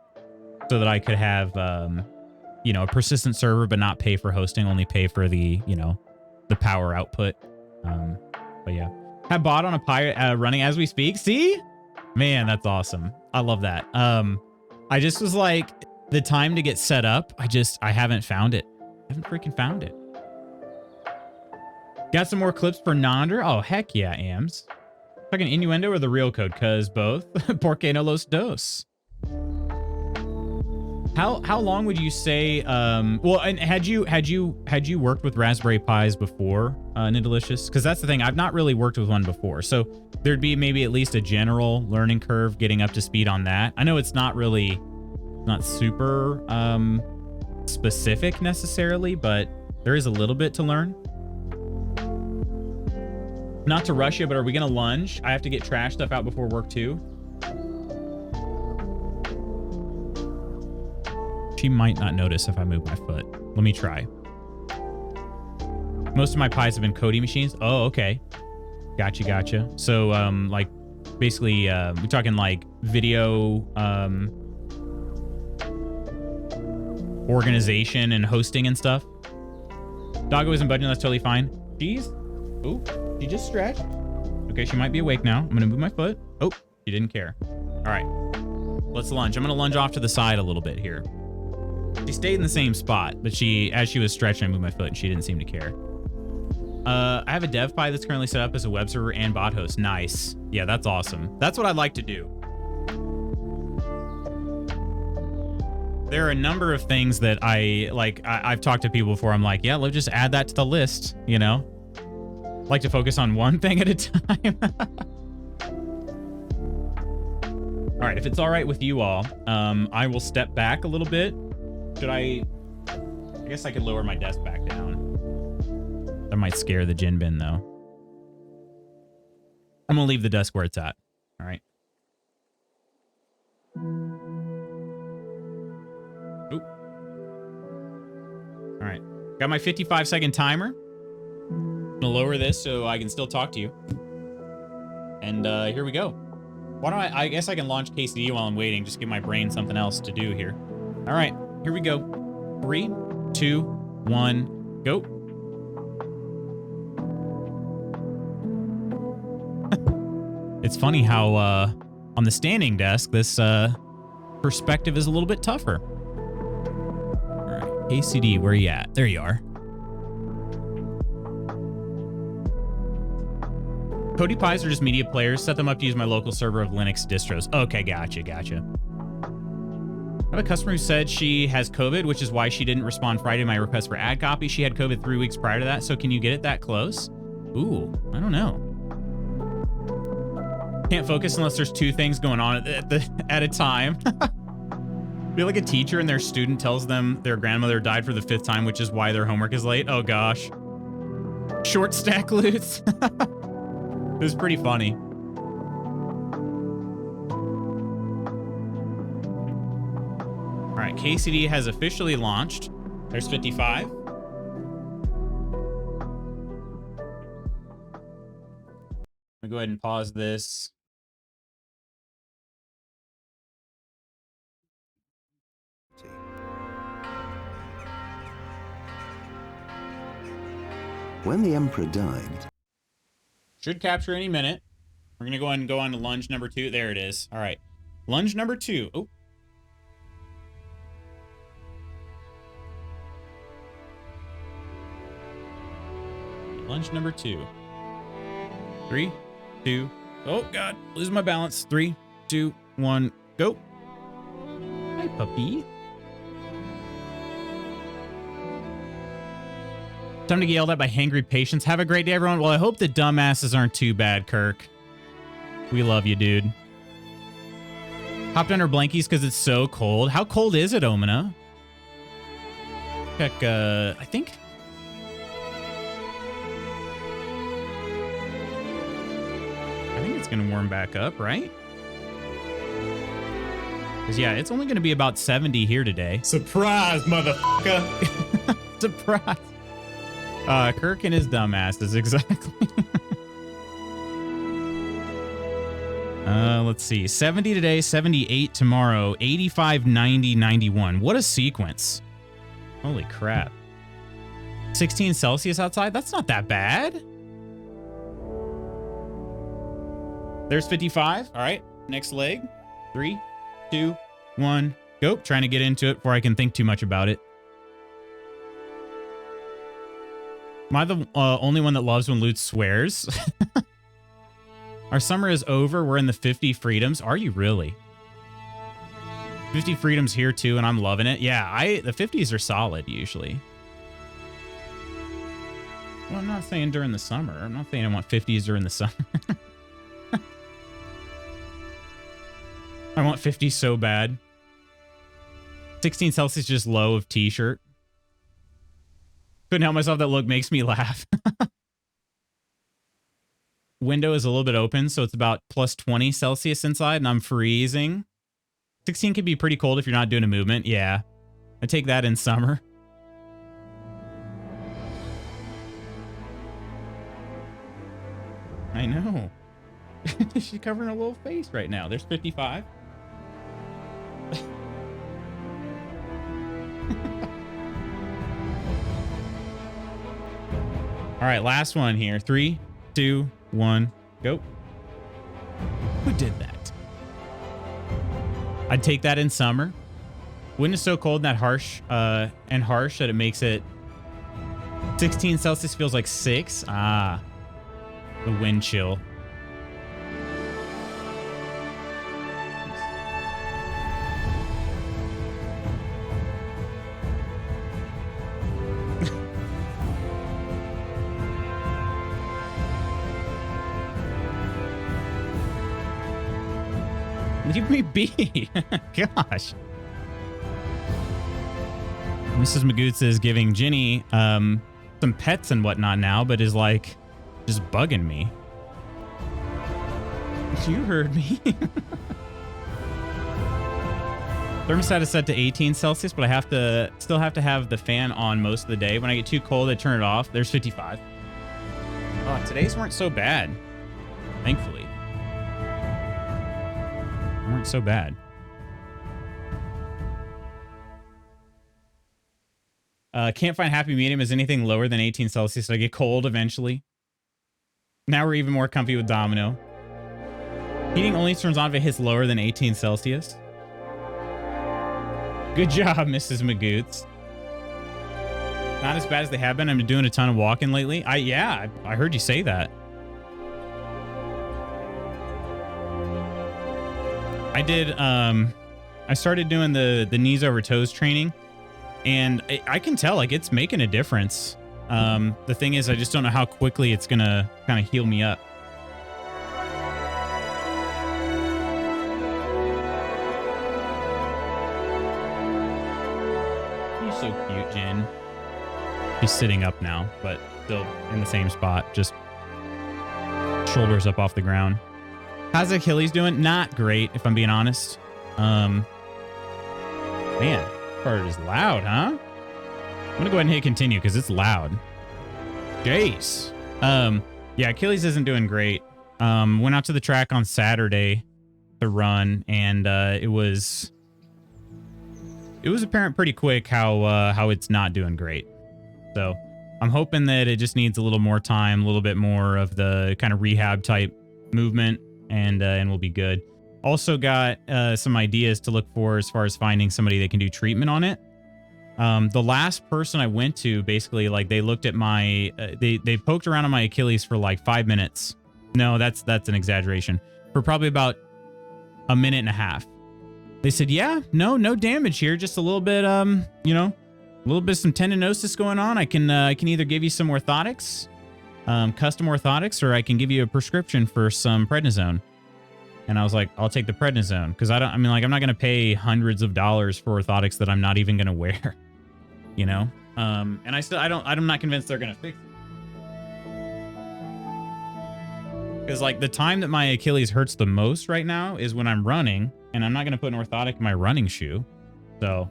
S1: you know, a persistent server, but not pay for hosting, only pay for the, you know, the power output. But yeah, have bot on a Pi running as we speak. See, man, that's awesome. I love that. I just was like, the time to get set up, I haven't found it. I haven't freaking found it. Got some more clips for Nandra? Oh, heck yeah, Ams. Fucking innuendo or the real code? Because both. Porque no los dos. How long would you say, well, and had you worked with Raspberry Pis before, Nidalicious? Because that's the thing, I've not really worked with one before. So there'd be maybe at least a general learning curve getting up to speed on that. I know it's not super specific necessarily, but there is a little bit to learn. Not to rush you, but are we gonna lunge? I have to get trash stuff out before work too. She might not notice if I move my foot. Let me try. Most of my pies have been Cody machines. Oh, okay. Gotcha. So, like, basically, we're talking like video, organization and hosting and stuff. Doggo isn't budging. That's totally fine. Oh, she just stretched. Okay, she might be awake now. I'm gonna move my foot. Oh, she didn't care. All right. Let's lunge. I'm going to lunge off to the side a little bit here. She stayed in the same spot, but as she was stretching, I moved my foot and she didn't seem to care. I have a dev pi that's currently set up as a web server and bot host. Nice. Yeah, that's awesome. That's what I'd like to do. There are a number of things that I've talked to people before. I'm like, yeah, let's just add that to the list, you know? Like to focus on one thing at a time. All right, if it's all right with you all, I will step back a little bit. I guess I could lower my desk back down. That might scare the gin bin, though. I'm going to leave the desk where it's at. All right. Oop. All right. Got my 55-second timer. I'm going to lower this so I can still talk to you. And here we go. Why don't I guess I can launch KCD while I'm waiting. Just give my brain something else to do here. All right. Here we go. 3, 2, 1, go. It's funny how on the standing desk, this perspective is a little bit tougher. All right, KCD, where are you at? There you are. Cody Pies are just media players. Set them up to use my local server of Linux distros. Okay, gotcha. I have a customer who said she has COVID, which is why she didn't respond Friday to my request for ad copy. She had COVID 3 weeks prior to that, so can you get it that close? Ooh, I don't know. Can't focus unless there's 2 things going on at a time. Feel like a teacher and their student tells them their grandmother died for the 5th time, which is why their homework is late. Oh gosh. Short stack loots. It was pretty funny. All right, KCD has officially launched. There's 55. I'm gonna go ahead and pause this.
S2: When the emperor died,
S1: should capture any minute. We're gonna go ahead and go on to lunge number 2. There it is. All right, lunge number 2. Oh. Lunge number 2. 3, 2. Oh God, losing my balance. 3, 2, 1, go. Hi, puppy. Time to get yelled at by hangry patients. Have a great day, everyone. Well, I hope the dumbasses aren't too bad, Kirk. We love you, dude. Hopped under blankies because it's so cold. How cold is it, Omina? Check, I think it's gonna warm back up, right? Because yeah, it's only gonna be about 70 here today. Surprise, motherfucker! Surprise! Kirk and his dumbasses, exactly. Let's see. 70 today, 78 tomorrow, 85, 90, 91. What a sequence. Holy crap. 16 Celsius outside? That's not that bad. There's 55. All right, next leg. 3, 2, 1, go. Trying to get into it before I can think too much about it. Am I the only one that loves when Loot swears? Our summer is over. We're in the 50 freedoms. Are you really? 50 freedoms here too, and I'm loving it. Yeah, the 50s are solid usually. Well, I'm not saying during the summer. I'm not saying I want 50s during the summer. I want 50 so bad. 16 Celsius just low of t-shirt. Couldn't help myself. That look makes me laugh. Window is a little bit open, so it's about plus 20 Celsius inside, and I'm freezing. 16 can be pretty cold if you're not doing a movement. Yeah, I take that in summer. I know. She's covering her little face right now. There's 55. All right, last one here. 3, 2, 1, go. Who did that? I'd take that in summer. Wind is so cold and that harsh that it makes it 16 Celsius feels like 6. Ah, the wind chill. Leave me be. Gosh. Mrs. Magoots is giving Ginny some pets and whatnot now, but is like just bugging me. You heard me. Thermostat is set to 18 Celsius, but I still have to have the fan on most of the day. When I get too cold, I turn it off. There's 55. Oh, today's weren't so bad. Thankfully. Weren't so bad. Can't find happy medium as anything lower than 18 Celsius. I get cold eventually. Now we're even more comfy with Domino. Heating only turns on if it hits lower than 18 Celsius. Good job, Mrs. Magoots. Not as bad as they have been. I'm doing a ton of walking lately. I heard you say that. I did, I started doing the knees over toes training, and I can tell, like, it's making a difference. The thing is, I just don't know how quickly it's gonna kind of heal me up. You're so cute, Jen. She's sitting up now, but still in the same spot, just shoulders up off the ground. How's Achilles doing? Not great, if I'm being honest. Man, part is loud, huh? I'm gonna go ahead and hit continue because it's loud. Jace. Yeah, Achilles isn't doing great. Went out to the track on Saturday to run, and it was apparent pretty quick how it's not doing great. So I'm hoping that it just needs a little more time, a little bit more of the kind of rehab type movement, and we'll be good. Also got some ideas to look for as far as finding somebody that can do treatment on it. The last person I went to, basically, like, they looked at my they poked around on my Achilles for like 5 minutes. No, that's an exaggeration. For probably about a minute and a half. They said, yeah, no damage here, just a little bit you know, a little bit of some tendinosis going on. I can either give you some orthotics, custom orthotics, or I can give you a prescription for some prednisone. And I was like, I'll take the prednisone, because I'm not going to pay hundreds of dollars for orthotics that I'm not even going to wear, you know? And I'm not convinced they're going to fix it. Because, like, the time that my Achilles hurts the most right now is when I'm running, and I'm not going to put an orthotic in my running shoe. So,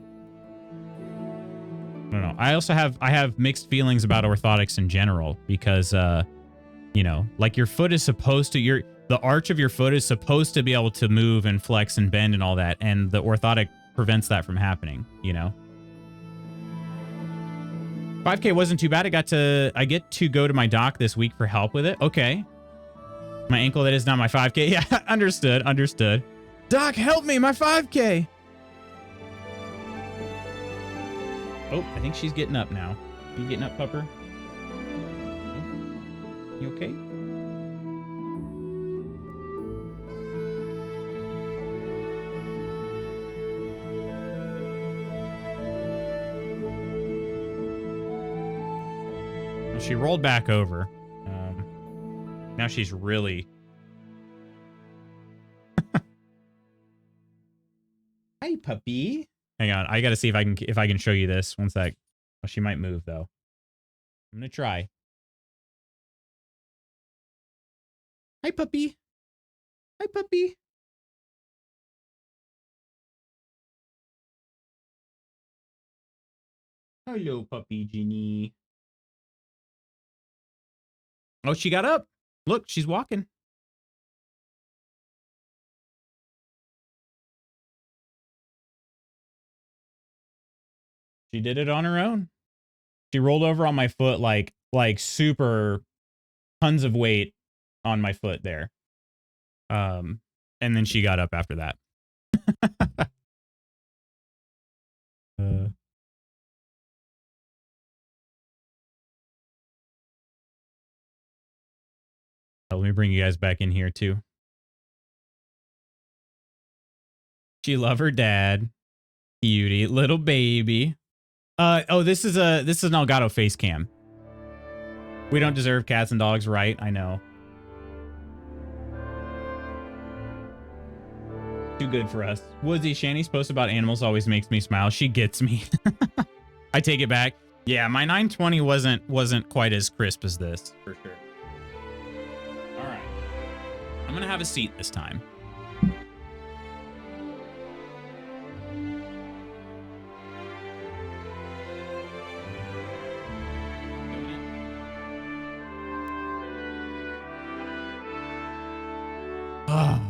S1: I don't know. I have mixed feelings about orthotics in general, because, you know, like, your foot is supposed to, the arch of your foot is supposed to be able to move and flex and bend and all that, and the orthotic prevents that from happening, you know? 5K wasn't too bad. I get to go to my doc this week for help with it. Okay. My ankle, that is not my 5K. Yeah, understood. Doc, help me, my 5K. Oh, I think she's getting up now. You getting up, pupper? You okay? Well, she rolled back over. Now she's really... Hi, puppy. Hang on, I gotta see if I can show you this. One sec. Oh, she might move though. I'm gonna try. Hi, puppy. Hi, puppy. Hello, puppy Ginny. Oh, she got up. Look, she's walking. She did it on her own. She rolled over on my foot like super tons of weight on my foot there. And then she got up after that. Let me bring you guys back in here too. She love her dad. Cutie little baby. Oh, this is an Elgato face cam. We don't deserve cats and dogs, right? I know. Too good for us. Woodsy, Shani's post about animals always makes me smile. She gets me. I take it back. Yeah, my 920 wasn't quite as crisp as this, for sure. All right. I'm gonna have a seat this time. Oh,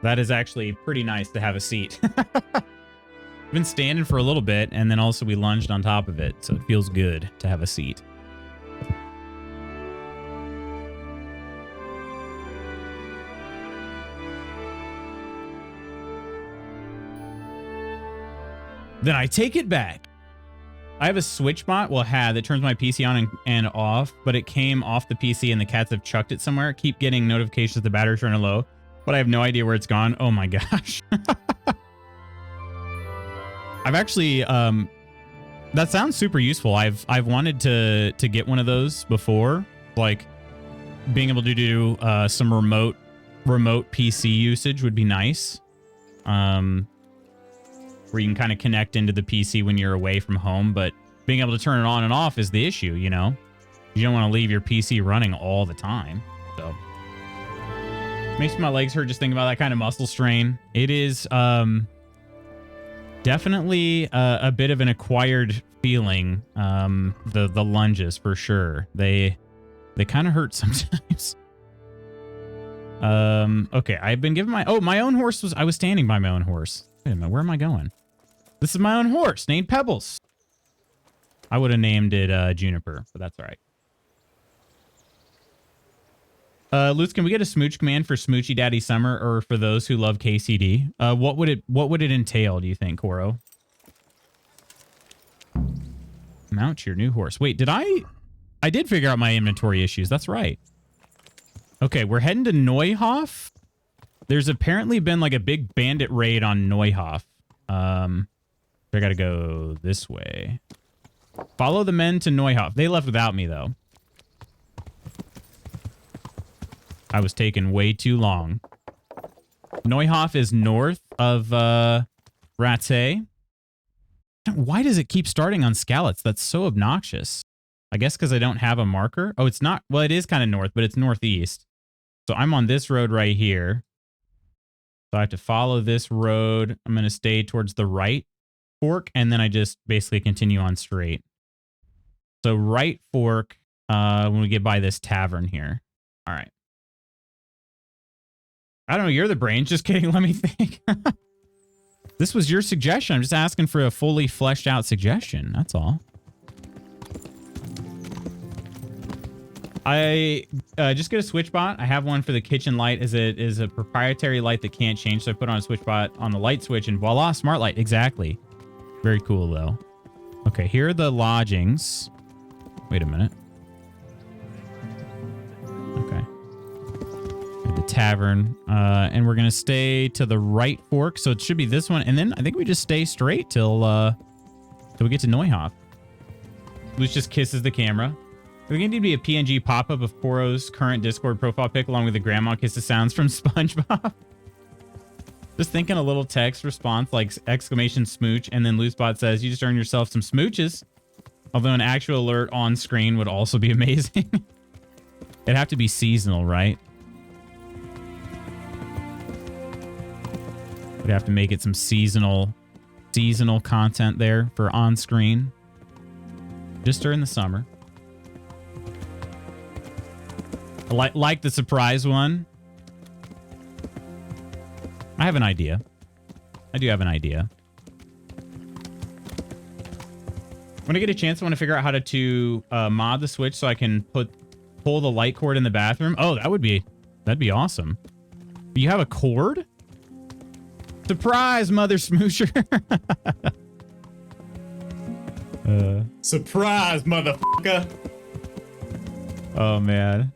S1: that is actually pretty nice to have a seat. Been standing for a little bit, and then also we lunged on top of it, so it feels good to have a seat. Then I take it back. I have a switch bot, well, had that turns my PC on and off, but it came off the PC and the cats have chucked it somewhere. Keep getting notifications the battery's running low, but I have no idea where it's gone. Oh my gosh. I've actually, that sounds super useful. I've wanted to get one of those before, like being able to do some remote PC usage would be nice. Where you can kind of connect into the PC when you're away from home, but being able to turn it on and off is the issue, you know? You don't want to leave your PC running all the time. So makes my legs hurt just thinking about that kind of muscle strain. It is definitely a bit of an acquired feeling. The lunges for sure. They kind of hurt sometimes. Okay, I've been given my own horse I was standing by my own horse. Wait a minute, where am I going? This is my own horse named Pebbles. I would have named it Juniper, but that's all right. Lutz, can we get a smooch command for Smoochy Daddy Summer or for those who love KCD? What would it entail, do you think, Koro? Mount your new horse. Wait, I did figure out my inventory issues. That's right. Okay, we're heading to Neuhof. There's apparently been like a big bandit raid on Neuhof. I gotta go this way. Follow the men to Neuhof. They left without me, though. I was taking way too long. Neuhof is north of Ratte. Why does it keep starting on Skalitz? That's so obnoxious. I guess because I don't have a marker. Oh, it's not. Well, it is kind of north, but it's northeast. So I'm on this road right here. So I have to follow this road. I'm going to stay towards the right fork, and then I just basically continue on straight. So right fork when we get by this tavern here. All right. I don't know. You're the brains. Just kidding. Let me think. This was your suggestion. I'm just asking for a fully fleshed out suggestion. That's all. I just get a switch bot. I have one for the kitchen light as it is a proprietary light that can't change. So I put on a switch bot on the light switch and voila, smart light. Exactly. Very cool though. Okay, here are the lodgings. Wait a minute. Okay. The tavern. And we're going to stay to the right fork. So it should be this one. And then I think we just stay straight till we get to Neuhof. Luce just kisses the camera. There's going to be a PNG pop-up of Koro's current Discord profile pic along with the grandma kisses sounds from SpongeBob. Just thinking a little text response like exclamation smooch, and then LooseBot says, you just earned yourself some smooches. Although an actual alert on screen would also be amazing. It'd have to be seasonal, right? We'd have to make it some seasonal content there for on screen. Just during the summer. Like the surprise one. I have an idea. I do have an idea. When I get a chance, I want to figure out how to mod the Switch so I can pull the light cord in the bathroom. Oh, that'd be awesome. You have a cord? Surprise, Mother Smoosher. Surprise, motherfucker. Oh, man.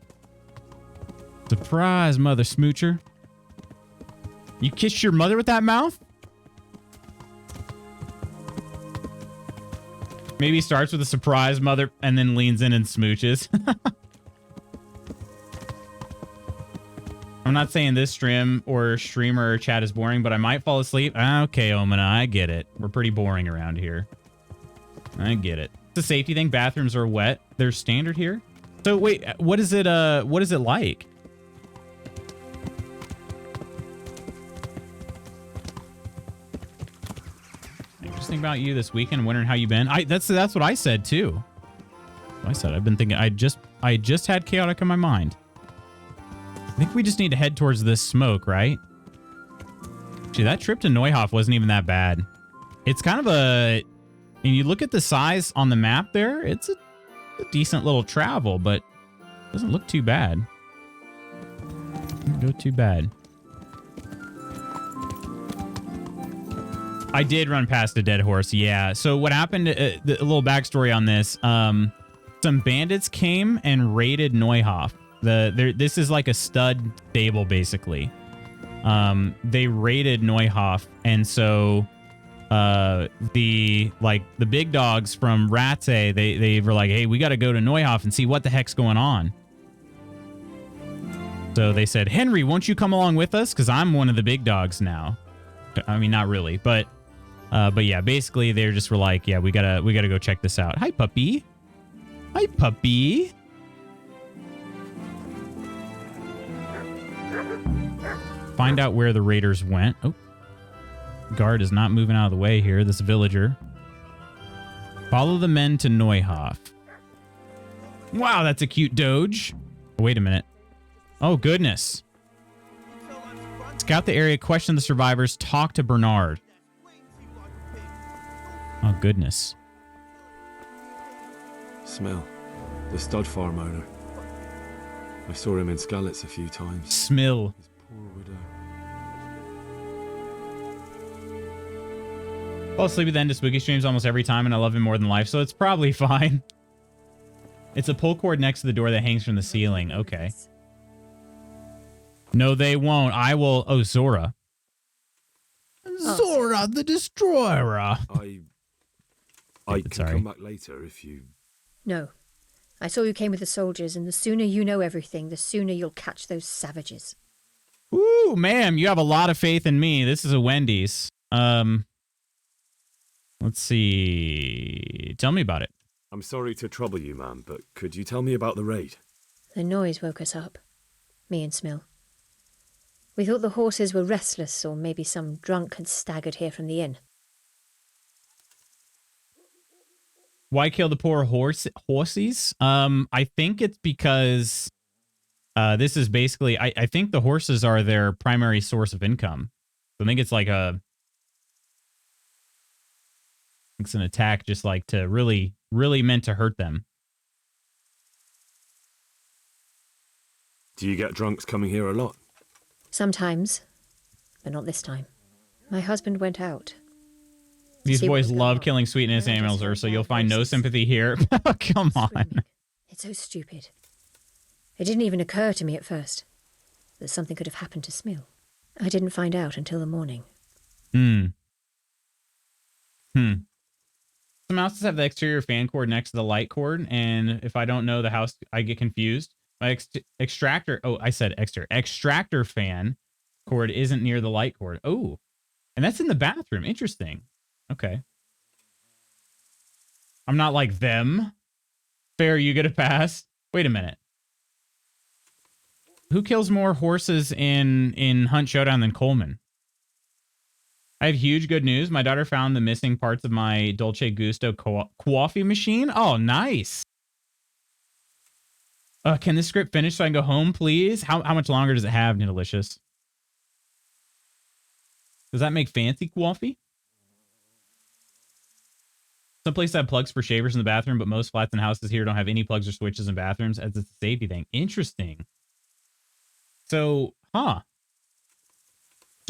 S1: Surprise, mother smoocher. You kissed your mother with that mouth? Maybe he starts with a surprise mother and then leans in and smooches. I'm not saying this streamer or chat is boring, but I might fall asleep. Okay, Omina, I get it. We're pretty boring around here. I get it. It's a safety thing. Bathrooms are wet. They're standard here. So wait, what is it like? Just think about you this weekend, wondering how you been. That's what I said too. I said I've been thinking. I just had chaotic in my mind. I think we just need to head towards this smoke, right? Gee, that trip to Neuhof wasn't even that bad. It's kind of and you look at the size on the map there, it's a decent little travel, but it doesn't look too bad. Doesn't go too bad. I did run past a dead horse, yeah. So what happened, a little backstory on this. Some bandits came and raided Neuhof. This is like a stud stable, basically. They raided Neuhof, and so the big dogs from Ratze, they were like, hey, we got to go to Neuhof and see what the heck's going on. So they said, Henry, won't you come along with us? Because I'm one of the big dogs now. I mean, not really, but yeah, basically they just were like, yeah, we gotta go check this out. Hi, puppy. Hi, puppy. Find out where the raiders went. Oh, guard is not moving out of the way here. This villager. Follow the men to Neuhof. Wow, that's a cute doge. Wait a minute. Oh, goodness. Scout the area, question the survivors, talk to Bernard. Oh, goodness.
S3: Smell. The stud farm owner. I saw him in Skalitz a few times.
S1: Smell.
S3: His poor widow.
S1: Fall asleep at the end of spooky streams almost every time, and I love him more than life, so it's probably fine. It's a pull cord next to the door that hangs from the ceiling. Okay. No, they won't. I will. Oh, Zora. Zora the Destroyer.
S3: I can come back later if you...
S4: No. I saw you came with the soldiers, and the sooner you know everything, the sooner you'll catch those savages.
S1: Ooh, ma'am, you have a lot of faith in me. This is a Wendy's. Let's see. Tell me about it.
S3: I'm sorry to trouble you, ma'am, but could you tell me about the raid?
S4: The noise woke us up. Me and Smill. We thought the horses were restless, or maybe some drunk had staggered here from the inn.
S1: Why kill the poor horsies? I think it's because this is basically... I think the horses are their primary source of income. I think it's like it's an attack just like to really meant to hurt them.
S3: Do you get drunks coming here a lot?
S4: Sometimes, but not this time. My husband went out.
S1: These boys love killing sweet innocent animals, Ursa. You'll find no sympathy here. Come on.
S4: It's so stupid. It didn't even occur to me at first that something could have happened to Smill. I didn't find out until the morning.
S1: Some houses have the exterior fan cord next to the light cord, and if I don't know the house, I get confused. My extractor... Oh, I said exterior. Extractor fan cord isn't near the light cord. Oh, and that's in the bathroom. Interesting. Okay. I'm not like them. Fair, you get a pass. Wait a minute. Who kills more horses in Hunt Showdown than Coleman? I have huge good news. My daughter found the missing parts of my Dolce Gusto coffee machine. Oh, nice. Can this script finish so I can go home, please? How much longer does it have, Delicious? Does that make fancy coffee? Some places have plugs for shavers in the bathroom, but most flats and houses here don't have any plugs or switches in bathrooms as it's a safety thing. Interesting. So, So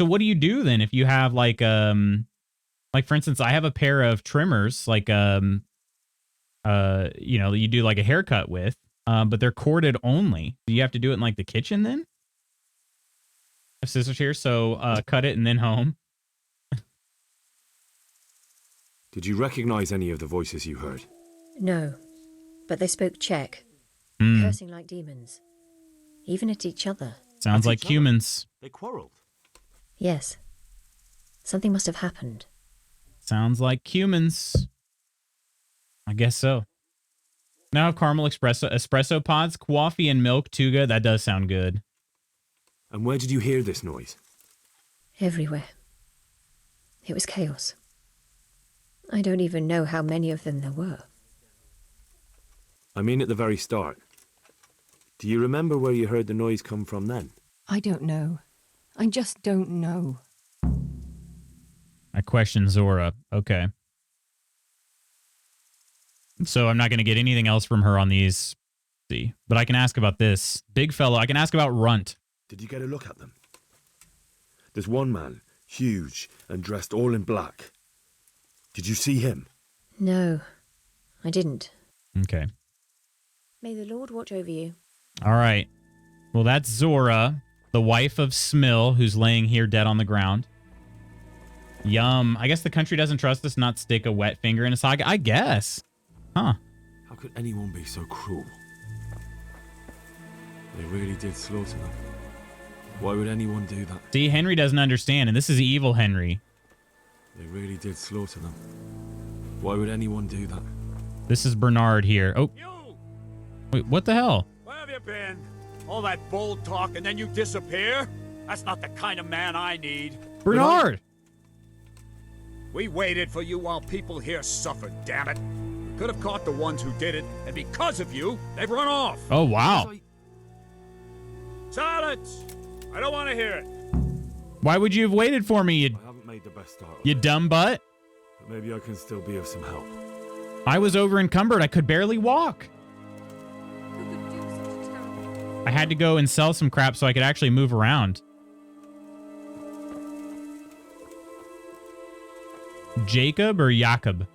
S1: what do you do then if you have like for instance, I have a pair of trimmers, like you know, you do like a haircut with, but they're corded only. Do you have to do it in like the kitchen then? I have scissors here, so cut it and then home.
S3: Did you recognize any of the voices you heard?
S4: No, but they spoke Czech,
S1: Hmm.
S4: cursing like demons, even at each other.
S1: Sounds
S5: At
S1: like
S5: each other?
S1: humans.
S5: They quarreled.
S4: Yes. Something must have happened.
S1: Sounds like humans. I guess so. Now caramel espresso pods, coffee and milk, Tuga. That does sound good.
S3: And where did you hear this noise?
S4: Everywhere. It was chaos. I don't even know how many of them there were.
S3: I mean at the very start. Do you remember where you heard the noise come from then?
S6: I don't know. I just don't know.
S1: I question Zora. Okay. So I'm not going to get anything else from her on these. See, but I can ask about this. Big fellow, I can ask about Runt.
S3: Did you get a look at them? There's one man, huge and dressed all in black. Did you see him?
S4: No, I didn't.
S1: Okay.
S4: May the Lord watch over you.
S1: All right. Well, that's Zora, the wife of Smill, who's laying here dead on the ground. Yum. I guess the country doesn't trust us not stick a wet finger in a socket. I guess. Huh.
S3: How could anyone be so cruel? They really did slaughter them. Why would anyone do that?
S1: See, Henry doesn't understand, and this is evil Henry.
S3: They really did slaughter them. Why would anyone do that?
S1: This is Bernard here. Oh,
S7: You!
S1: wait, what the hell?
S7: Where have you been? All that bold talk and then you disappear? That's not the kind of man I need.
S1: Bernard!
S7: We waited for you while people here suffered, damn it. We could have caught the ones who did it, and because of you, they've run off.
S1: Oh, wow.
S7: Silence! I don't want to hear it.
S1: Why would you have waited for me,
S3: I haven't made the best start.
S1: you dumb butt?
S3: But maybe I can still be of some help.
S1: I was over encumbered. I could barely walk. I had to go and sell some crap so I could actually move around. Jacob or Jakob?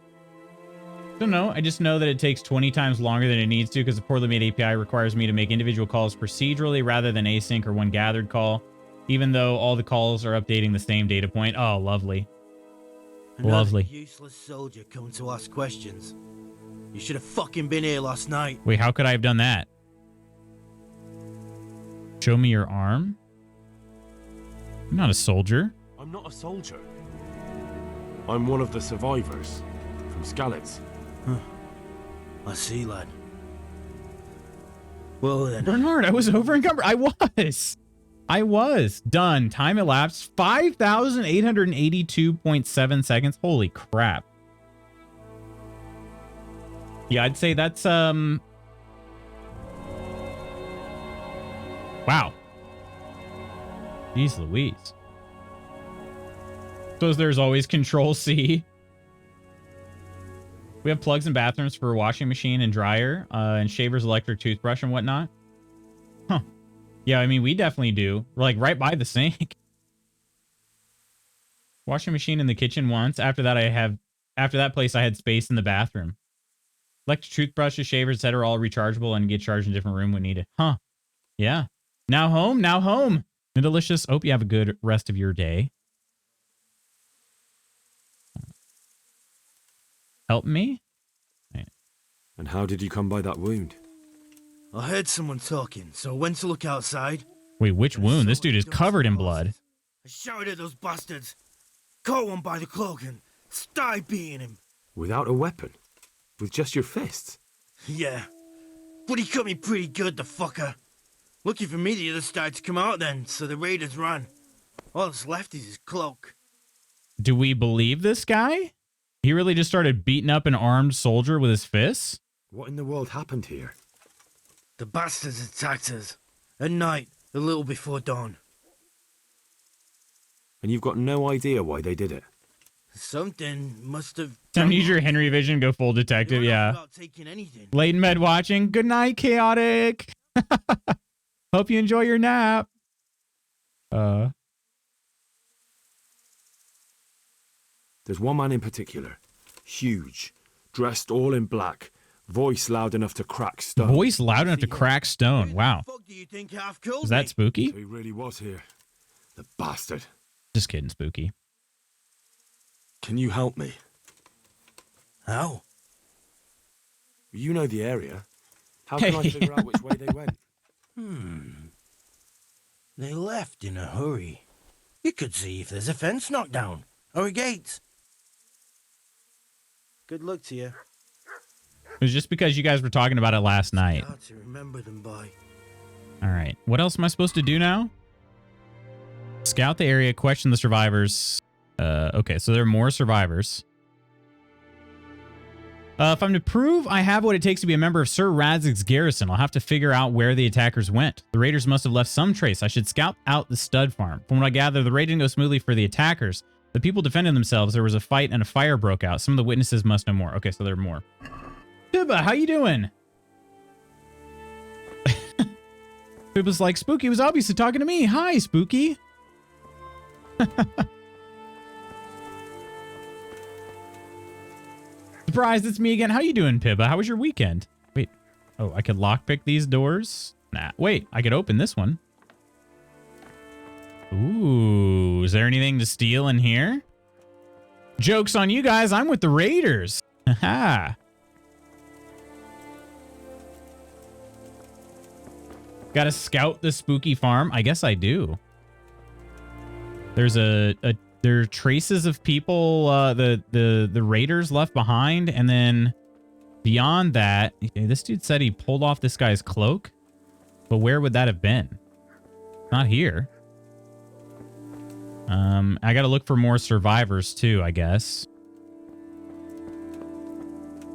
S1: Don't know. I just know that it takes 20 times longer than it needs to because the poorly made API requires me to make individual calls procedurally rather than async or one gathered call, even though all the calls are updating the same data point. Oh, lovely.
S8: Another
S1: Lovely.
S8: useless soldier coming to ask questions. You should have fucking been here last night.
S1: Wait, how could I have done that? Show me your arm? I'm not a soldier.
S3: I'm not a soldier. I'm one of the survivors from Skalitz.
S8: I see, lad. Well then.
S1: Bernard, I was over encumbered. I was. Done. Time elapsed 5,882.7 seconds. Holy crap. Yeah, I'd say that's, wow. Jeez Louise. Suppose there's always Control C. We have plugs in bathrooms for washing machine and dryer, and shavers, electric toothbrush, and whatnot. Huh. Yeah, I mean, we definitely do. We're like right by the sink. Washing machine in the kitchen once. After that place, I had space in the bathroom. Electric toothbrushes, shavers, etc. are all rechargeable and get charged in a different room when needed. Huh. Yeah. Now home. Now home. And delicious. Hope you have a good rest of your day. Help me?
S3: And how did you come by that wound?
S8: I heard someone talking, so I went to look outside.
S1: Wait, which wound? This dude is covered in blood.
S8: I shouted at those bastards. Caught one by the cloak and started beating him.
S3: Without a weapon? With just your fists?
S8: Yeah. But he cut me pretty good, the fucker. Lucky for me, the others started to come out then, so the raiders ran. All that's left is his cloak.
S1: Do we believe this guy? He really just started beating up an armed soldier with his fists?
S3: What in the world happened here?
S8: The bastards attacked us. At night, a little before dawn.
S3: And you've got no idea why they did it?
S8: Something must have...
S1: Time to use your Henry vision, go full detective,
S8: They were not
S1: yeah.
S8: about taking anything.
S1: Late med watching. Good night, chaotic. Hope you enjoy your nap.
S3: There's one man in particular. Huge. Dressed all in black. Voice loud enough to crack stone.
S1: Voice loud enough to crack stone. Wow.
S8: What the fuck do you think half killed
S1: Is that
S8: me?
S1: spooky?
S3: So he really was here. The bastard.
S1: Just kidding, spooky.
S3: Can you help me?
S8: How?
S3: You know the area. How can I figure out which way they went?
S8: They left in a hurry. You could see if there's a fence knocked down. Or a gate. Good luck to you.
S1: It was just because you guys were talking about it last night.
S8: Hard to remember them by.
S1: All right. What else am I supposed to do now? Scout the area, question the survivors. Okay, so there are more survivors. If I'm to prove I have what it takes to be a member of Sir Radzig's garrison, I'll have to figure out where the attackers went. The raiders must have left some trace. I should scout out the stud farm. From what I gather, the raid didn't go smoothly for the attackers. The people defended themselves. There was a fight and a fire broke out. Some of the witnesses must know more. Okay, so there are more. Pibba, how you doing? Pibba's like, Spooky was obviously talking to me. Hi, Spooky. Surprise, it's me again. How you doing, Pibba? How was your weekend? Wait. Oh, I could lockpick these doors? Nah. Wait, I could open this one. Ooh, is there anything to steal in here? Joke's on you guys. I'm with the raiders. Haha. Gotta scout the spooky farm. I guess I do. There's there are traces of people, the raiders left behind, and then beyond that, okay, this dude said he pulled off this guy's cloak, but where would that have been? Not here. I gotta look for more survivors too, I guess.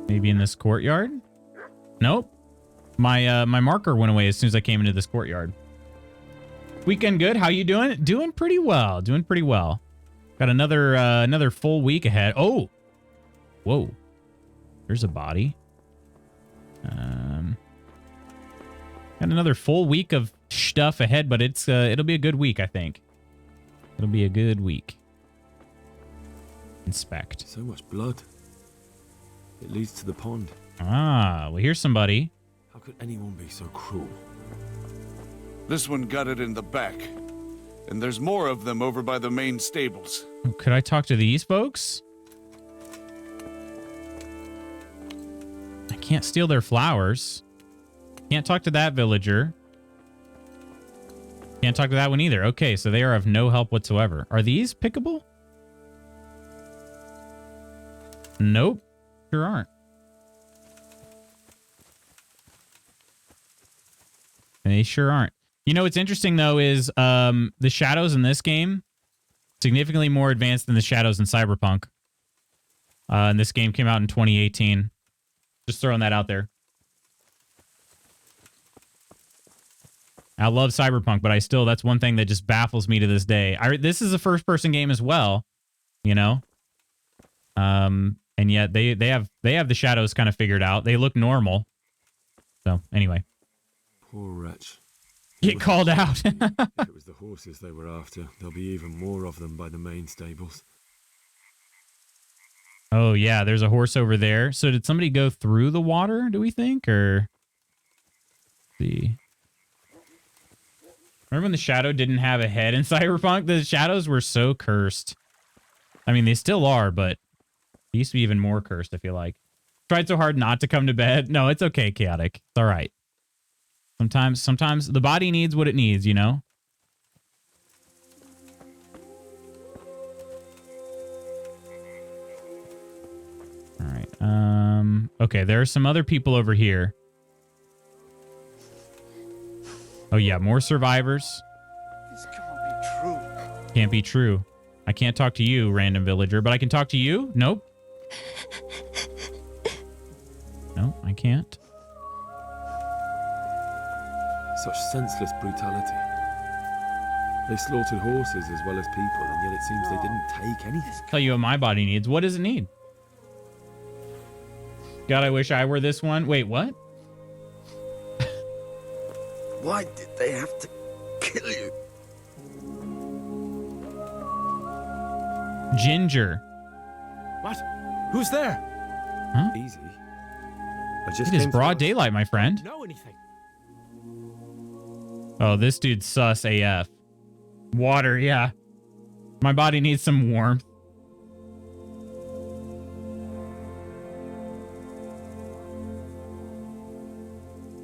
S1: Maybe in this courtyard? Nope. My marker went away as soon as I came into this courtyard. Weekend good? How you doing? Doing pretty well. Doing pretty well. Got another full week ahead. Oh, whoa! There's a body. Got another full week of stuff ahead, but it'll be a good week, I think. It'll be a good week. Inspect.
S3: So much blood. It leads to the pond.
S1: Ah, well, here's somebody.
S3: How could anyone be so cruel?
S5: This one got it in the back. And there's more of them over by the main stables.
S1: Could I talk to these folks? I can't steal their flowers. Can't talk to that villager. Can't talk to that one either. Okay, so they are of no help whatsoever. Are these pickable? Nope. Sure aren't. They sure aren't. You know what's interesting, though, is the shadows in this game significantly more advanced than the shadows in Cyberpunk. And this game came out in 2018. Just throwing that out there. I love Cyberpunk, but that's one thing that just baffles me to this day. This is a first-person game as well, you know? And yet they have the shadows kind of figured out. They look normal. So, anyway.
S3: Poor wretch.
S1: Get called out.
S3: If it was the horses they were after, there'll be even more of them by the main stables.
S1: Oh, yeah, there's a horse over there. So did somebody go through the water, do we think? Or... Let's see. Remember when the shadow didn't have a head in Cyberpunk? The shadows were so cursed. I mean, they still are, but they used to be even more cursed, I feel like. Tried so hard not to come to bed. No, it's okay, Chaotic. It's all right. Sometimes the body needs what it needs, you know? All right. Okay, there are some other people over here. Oh, yeah, more survivors.
S8: This can't be true.
S1: Can't be true. I can't talk to you, random villager, but I can talk to you? Nope. No, I can't.
S3: Such senseless brutality. They slaughtered horses as well as people, and yet it seems they didn't take anything.
S1: Tell you what my body needs. What does it need? God, I wish I were this one. Wait, what?
S8: Why did they have to kill you?
S1: Ginger.
S3: What? Who's there?
S1: Huh?
S3: Easy. I just
S1: It is
S3: came to
S1: broad
S3: ask-
S1: daylight, my friend.
S9: Know anything?
S1: Oh, this dude's sus AF. Water, yeah. My body needs some warmth.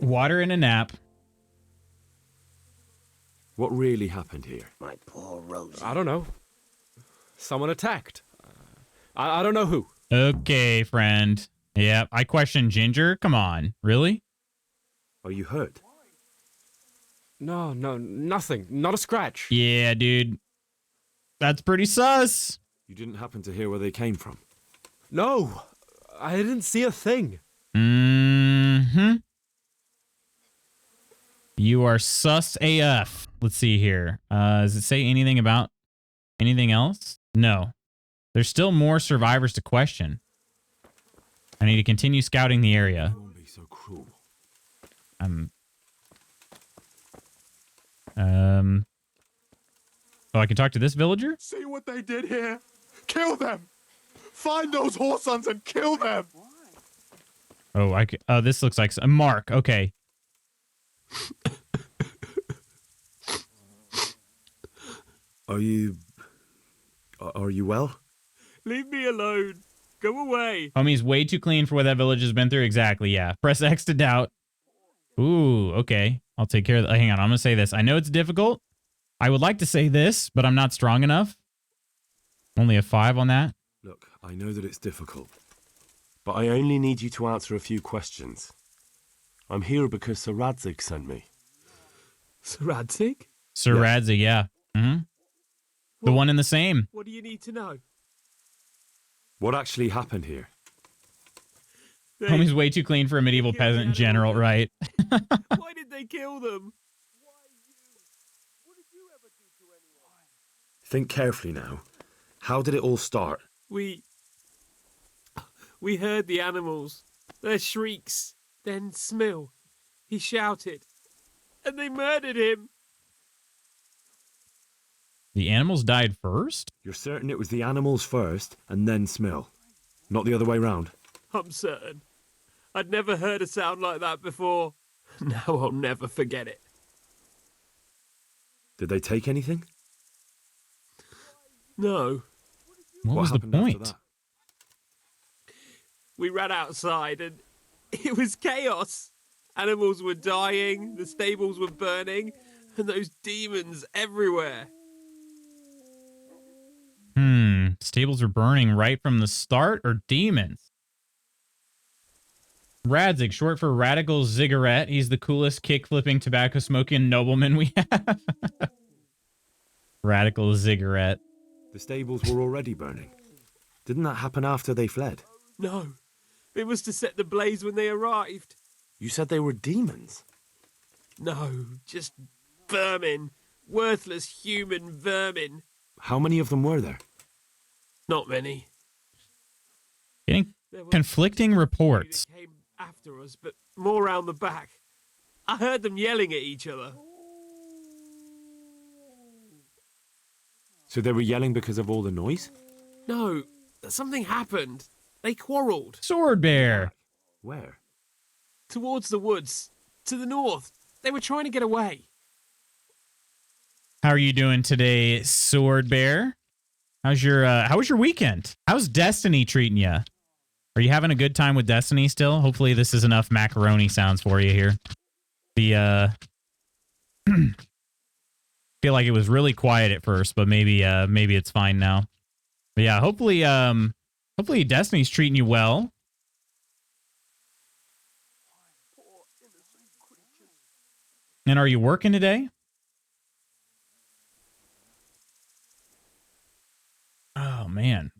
S1: Water and a nap.
S3: What really happened here?
S8: My poor Rosie.
S9: I don't know. Someone attacked. I don't know who.
S1: Okay, friend. Yep, I question Ginger. Come on. Really?
S3: Are you hurt?
S9: No, nothing. Not a scratch.
S1: Yeah, dude. That's pretty sus.
S3: You didn't happen to hear where they came from?
S9: No, I didn't see a thing.
S1: Mm-hmm. You are sus AF. Let's see here. Does it say anything about anything else? No. There's still more survivors to question. I need to continue scouting the area.
S3: Don't be so cruel.
S1: Oh, I can talk to this villager?
S10: See what they did here? Kill them! Find those whoresons and kill them!
S1: Oh, this looks like a Mark. Okay.
S3: Are you well?
S9: Leave me alone. Go away.
S1: Homie's way too clean for what that village has been through. Exactly, yeah. Press X to doubt. Ooh, okay. I'll take care of that. Hang on, I'm going to say this. I know it's difficult. I would like to say this, but I'm not strong enough. Only a 5 on that.
S3: Look, I know that it's difficult.
S11: But I only need you to answer a few questions. I'm here because Sir Radzig sent me.
S9: Sir Radzig?
S1: Sir Radzig, yeah. Mm-hmm. The one and the same.
S9: What do you need to know?
S3: What actually happened here?
S1: Homie's way too clean for a medieval peasant in general, right?
S9: Why did they kill them?
S3: Think carefully now. How did it all start?
S9: We heard the animals, their shrieks. Then Smill, he shouted, and they murdered him.
S1: The animals died first?
S3: You're certain it was the animals first and then Smill? Not the other way round?
S9: I'm certain. I'd never heard a sound like that before. Now I'll never forget it.
S3: Did they take anything?
S9: No.
S1: What was the
S3: happened after
S1: point?
S3: that?
S9: We ran outside and it was chaos. Animals were dying, the stables were burning, and those demons everywhere.
S1: Stables are burning right from the start, or demons? Radzig, short for Radical Ziggurat. He's the coolest kick-flipping, tobacco-smoking nobleman we have. Radical Ziggurat.
S3: The stables were already burning. Didn't that happen after they fled?
S9: No, it was to set the blaze when they arrived.
S11: You said they were demons.
S9: No, just vermin. Worthless human vermin.
S3: How many of them were there?
S9: Not many.
S1: Getting
S9: There were
S1: conflicting
S9: two
S1: reports.
S9: that came after us, but more round the back. I heard them yelling at each other.
S3: So they were yelling because of all the noise?
S9: No, something happened. They quarrelled.
S1: Sword Bear.
S3: Where?
S9: Towards the woods. To the north. They were trying to get away.
S1: How are you doing today, Sword Bear? How was your weekend? How's Destiny treating you? Are you having a good time with Destiny still? Hopefully this is enough macaroni sounds for you here. The feel like it was really quiet at first, but maybe it's fine now. But yeah, hopefully Destiny's treating you well. And are you working today? Oh, man.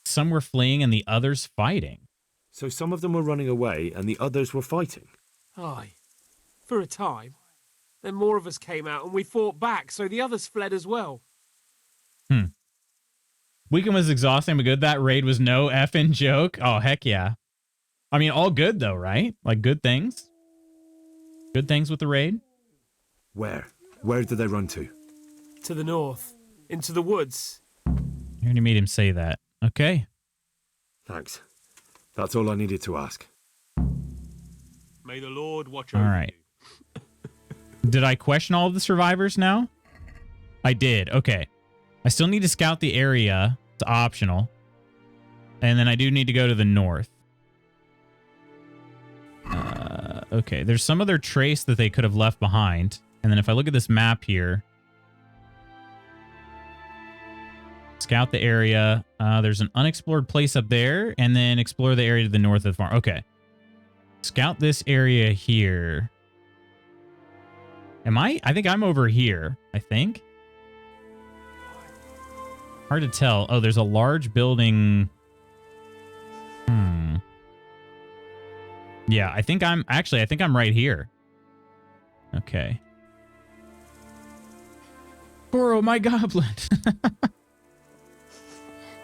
S1: Some were fleeing and the others fighting.
S3: So some of them were running away and the others were fighting?
S9: Aye. For a time. Then more of us came out and we fought back, so the others fled as well.
S1: Weekend was exhausting, but good. That raid was no effing joke. Oh, heck yeah. I mean, all good, though, right? Like, good things? Good things with the raid?
S3: Where? Where did they run to?
S9: To the north. Into the woods.
S1: You already made him say that. Okay.
S3: Thanks. That's all I needed to ask.
S11: May the Lord watch
S1: All
S11: over
S1: right.
S11: you.
S1: Did I question all of the survivors now? I did. Okay. I still need to scout the area. It's optional. And then I do need to go to the north. Okay. There's some other trace that they could have left behind. And then if I look at this map here, scout the area. There's an unexplored place up there, and then explore the area to the north of the farm. Okay. Scout this area here. Am I? I think I'm over here. I think. Hard to tell. Oh, there's a large building. Yeah, I think I'm right here. Okay. Borrow my goblin.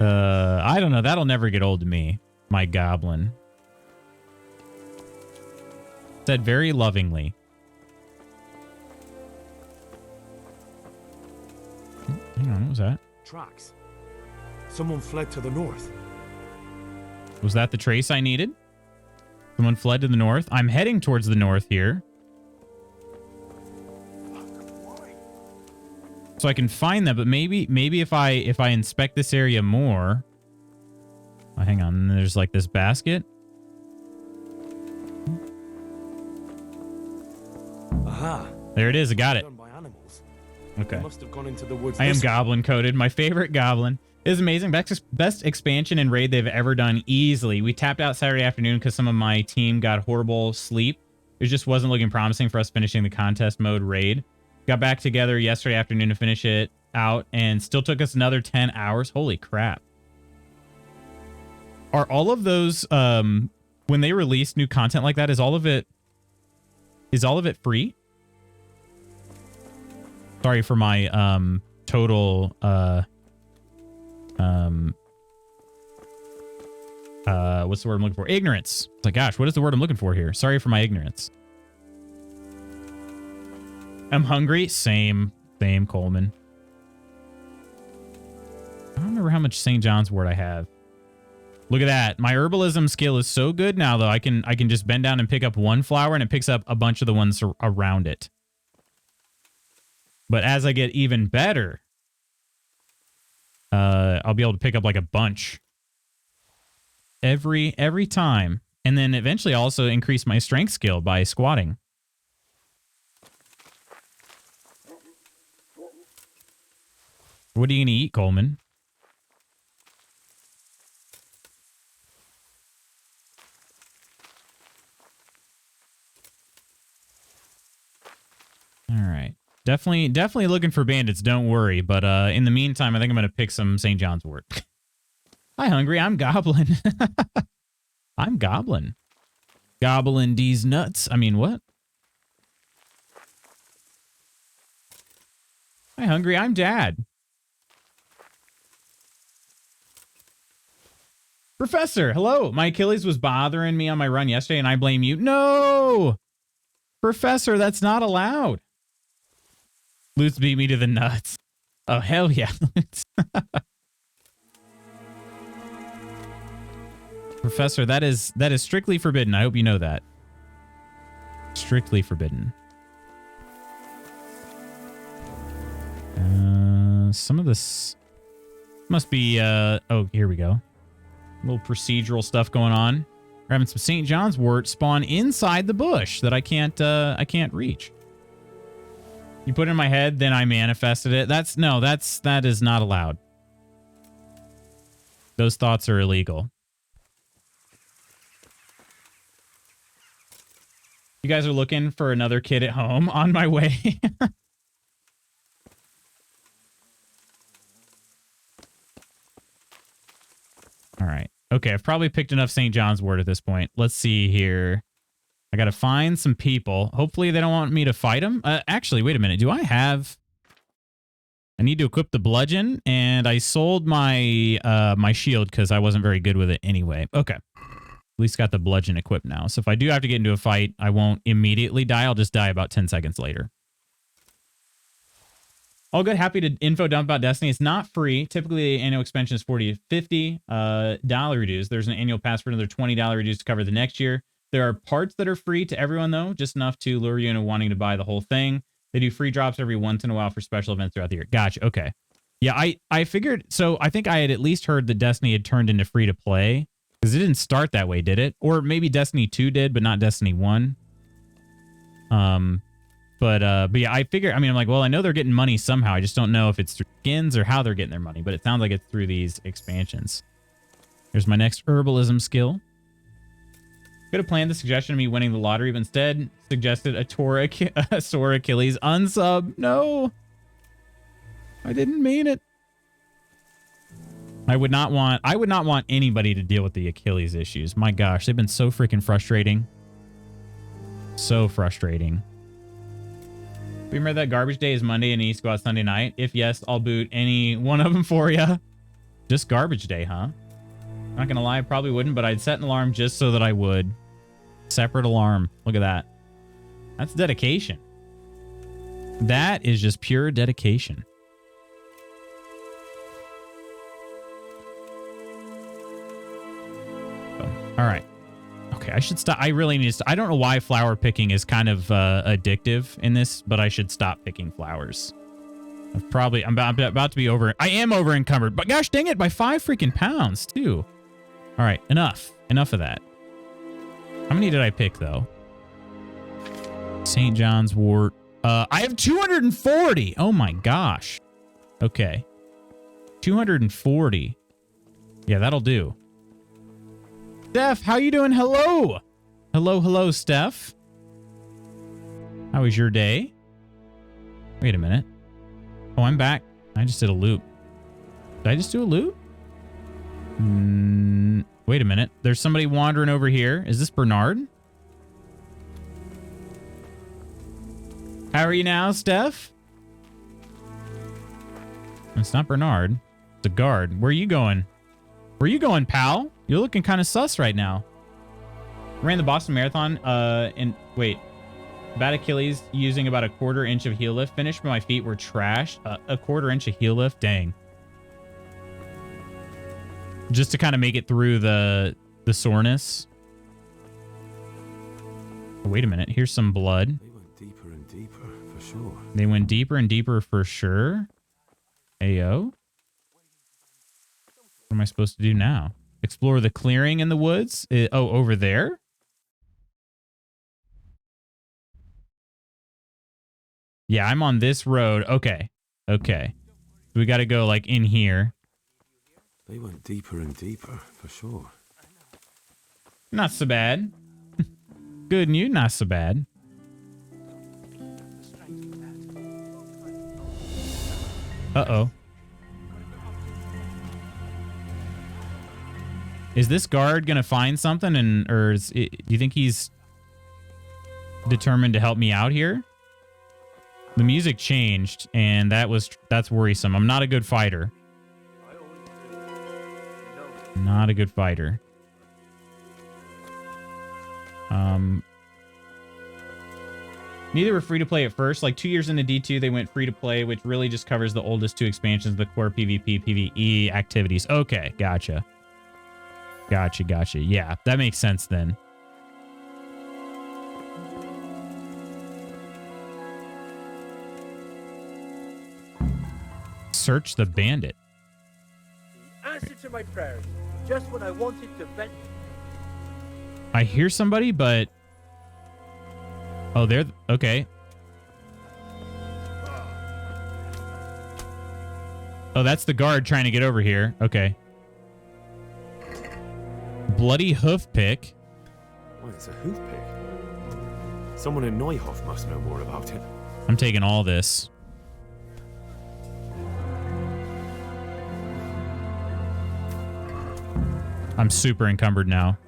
S1: I don't know. That'll never get old to me. My goblin. Said very lovingly. Hang on, what was that?
S11: Tracks. Someone fled to the north.
S1: Was that the trace I needed? Someone fled to the north. I'm heading towards the north here. So I can find them, but maybe if I inspect this area more. Oh, hang on, there's like this basket.
S11: Aha.
S1: There it is. I got it.
S11: Done by animals.
S1: Okay.
S11: They must have gone into the woods.
S1: I am
S11: this way.
S1: goblin coded. My favorite goblin. It is amazing. Best expansion and raid they've ever done easily. We tapped out Saturday afternoon because some of my team got horrible sleep. It just wasn't looking promising for us finishing the contest mode raid. Got back together yesterday afternoon to finish it out and still took us another 10 hours. Holy crap. Are all of those, when they release new content like that, is all of it free? Sorry for my, total, what's the word I'm looking for? Ignorance. It's like, gosh, what is the word I'm looking for here? Sorry for my ignorance. I'm hungry. Same, Coleman. I don't remember how much St. John's wort I have. Look at that. My herbalism skill is so good now, though. I can just bend down and pick up one flower, and it picks up a bunch of the ones around it. But as I get even better, I'll be able to pick up like a bunch every time, and then eventually also increase my strength skill by squatting. What are you gonna eat, Coleman? All right. Definitely looking for bandits, don't worry. But in the meantime, I think I'm going to pick some St. John's wort. Hi, hungry. I'm goblin. I'm goblin. Gobbling these nuts. I mean, what? Hi, hungry. I'm dad. Professor, hello. My Achilles was bothering me on my run yesterday, and I blame you. No! Professor, that's not allowed. Lutz beat me to the nuts. Oh, hell yeah, Lutz. Professor, that is strictly forbidden. I hope you know that. Strictly forbidden. Some of this must be, oh, here we go. A little procedural stuff going on. We're having some St. John's wort spawn inside the bush that I can't reach. You put it in my head, then I manifested it. That is not allowed. Those thoughts are illegal. You guys are looking for another kid at home? On my way. All right. Okay, I've probably picked enough St. John's wort at this point. Let's see here. I got to find some people. Hopefully they don't want me to fight them. Actually, wait a minute. Do I have... I need to equip the bludgeon, and I sold my my shield because I wasn't very good with it anyway. Okay. At least got the bludgeon equipped now. So if I do have to get into a fight, I won't immediately die. I'll just die about 10 seconds later. All good. Happy to info dump about Destiny. It's not free. Typically, the annual expansion is $40 to $50 dollar dues. There's an annual pass for another $20 dues to cover the next year. There are parts that are free to everyone, though, just enough to lure you into wanting to buy the whole thing. They do free drops every once in a while for special events throughout the year. Gotcha. Okay. Yeah, I figured. So I think I had at least heard that Destiny had turned into free to play because it didn't start that way, did it? Or maybe Destiny 2 did, but not Destiny 1. But yeah, I figure. I mean, I'm like, well, I know they're getting money somehow. I just don't know if it's through skins or how they're getting their money. But it sounds like it's through these expansions. Here's my next herbalism skill. Could have planned the suggestion of me winning the lottery, but instead suggested a sore Achilles unsub. No, I didn't mean it. I would not want anybody to deal with the Achilles issues. My gosh, they've been so freaking frustrating. So frustrating. Remember that garbage day is Monday and East go out Sunday night? If yes, I'll boot any one of them for you. Just garbage day, huh? Not gonna lie, I probably wouldn't, but I'd set an alarm just so that I would. Separate alarm. Look at that. That's dedication. That is just pure dedication. Oh, all right. Okay, I should stop. I really need to. I don't know why flower picking is kind of addictive in this, but I should stop picking flowers. I'm about to be over. I am over encumbered, but gosh dang it, by 5 freaking pounds too. All right, enough of that. How many did I pick though? St. John's wort. I have 240. Oh my gosh. Okay. 240. Yeah, that'll do. Steph, how you doing? Hello. Hello, Steph. How was your day? Wait a minute. Oh, I'm back. I just did a loop. Did I just do a loop? Wait a minute. There's somebody wandering over here. Is this Bernard? How are you now, Steph? It's not Bernard. It's a guard. Where are you going? Where are you going, pal? You're looking kind of sus right now. Ran the Boston Marathon. Bad Achilles using about a 1/4 inch of heel lift. Finished, but my feet were trashed. A 1/4 inch of heel lift. Dang. Just to kind of make it through the soreness. Oh, wait a minute. Here's some blood.
S11: They went deeper and deeper, for sure.
S1: They went deeper and deeper for sure. Ayo. What am I supposed to do now? Explore the clearing in the woods? Over there? Yeah, I'm on this road. Okay. Okay. We got to go like in here.
S11: They went deeper and deeper, for sure.
S1: Not so bad. Good news, not so bad. Uh-oh. Is this guard gonna find something, do you think he's determined to help me out here? The music changed, and that's worrisome. I'm not a good fighter. Not a good fighter. Neither were free to play at first. Like 2 years into D2, they went free to play, which really just covers the oldest 2 expansions of the core PvP, PvE activities. Okay, gotcha. Gotcha. Yeah, that makes sense then. Search the bandit.
S12: The answer to my prayers, just when I wanted to vent.
S1: I hear somebody, but... Oh, they're... Okay. Oh, that's the guard trying to get over here. Okay. Bloody hoof pick.
S11: Oh, it's a hoof pick. Someone in Neuhof must know more about it.
S1: I'm taking all this. I'm super encumbered now.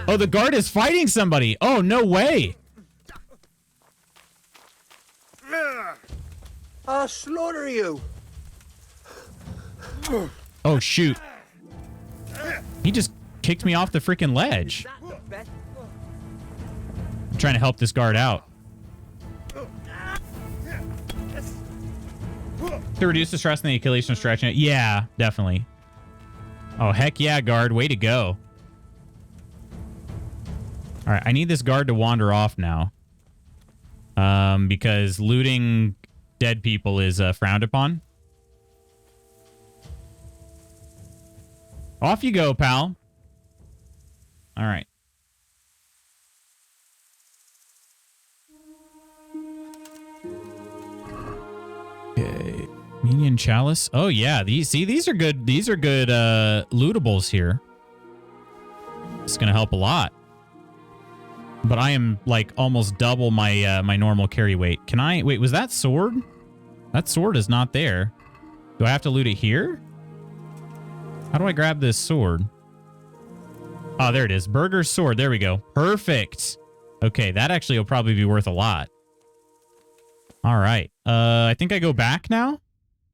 S1: Oh, the guard is fighting somebody. Oh, no way.
S12: I'll slaughter you.
S1: Oh, shoot. He just kicked me off the freaking ledge. I'm trying to help this guard out. To reduce the stress in the Achilles from stretching it. Yeah, definitely. Oh, heck yeah, guard. Way to go. All right, I need this guard to wander off now. Because looting dead people is frowned upon. Off you go, pal. All right. Okay. Minion chalice. Oh yeah, these are good. These are good lootables here. It's gonna help a lot. But I am like almost double my my normal carry weight. Can I wait? Was that sword? That sword is not there. Do I have to loot it here? How do I grab this sword? Oh, there it is. Burger's sword. There we go. Perfect. Okay, that actually will probably be worth a lot. All right. I think I go back now.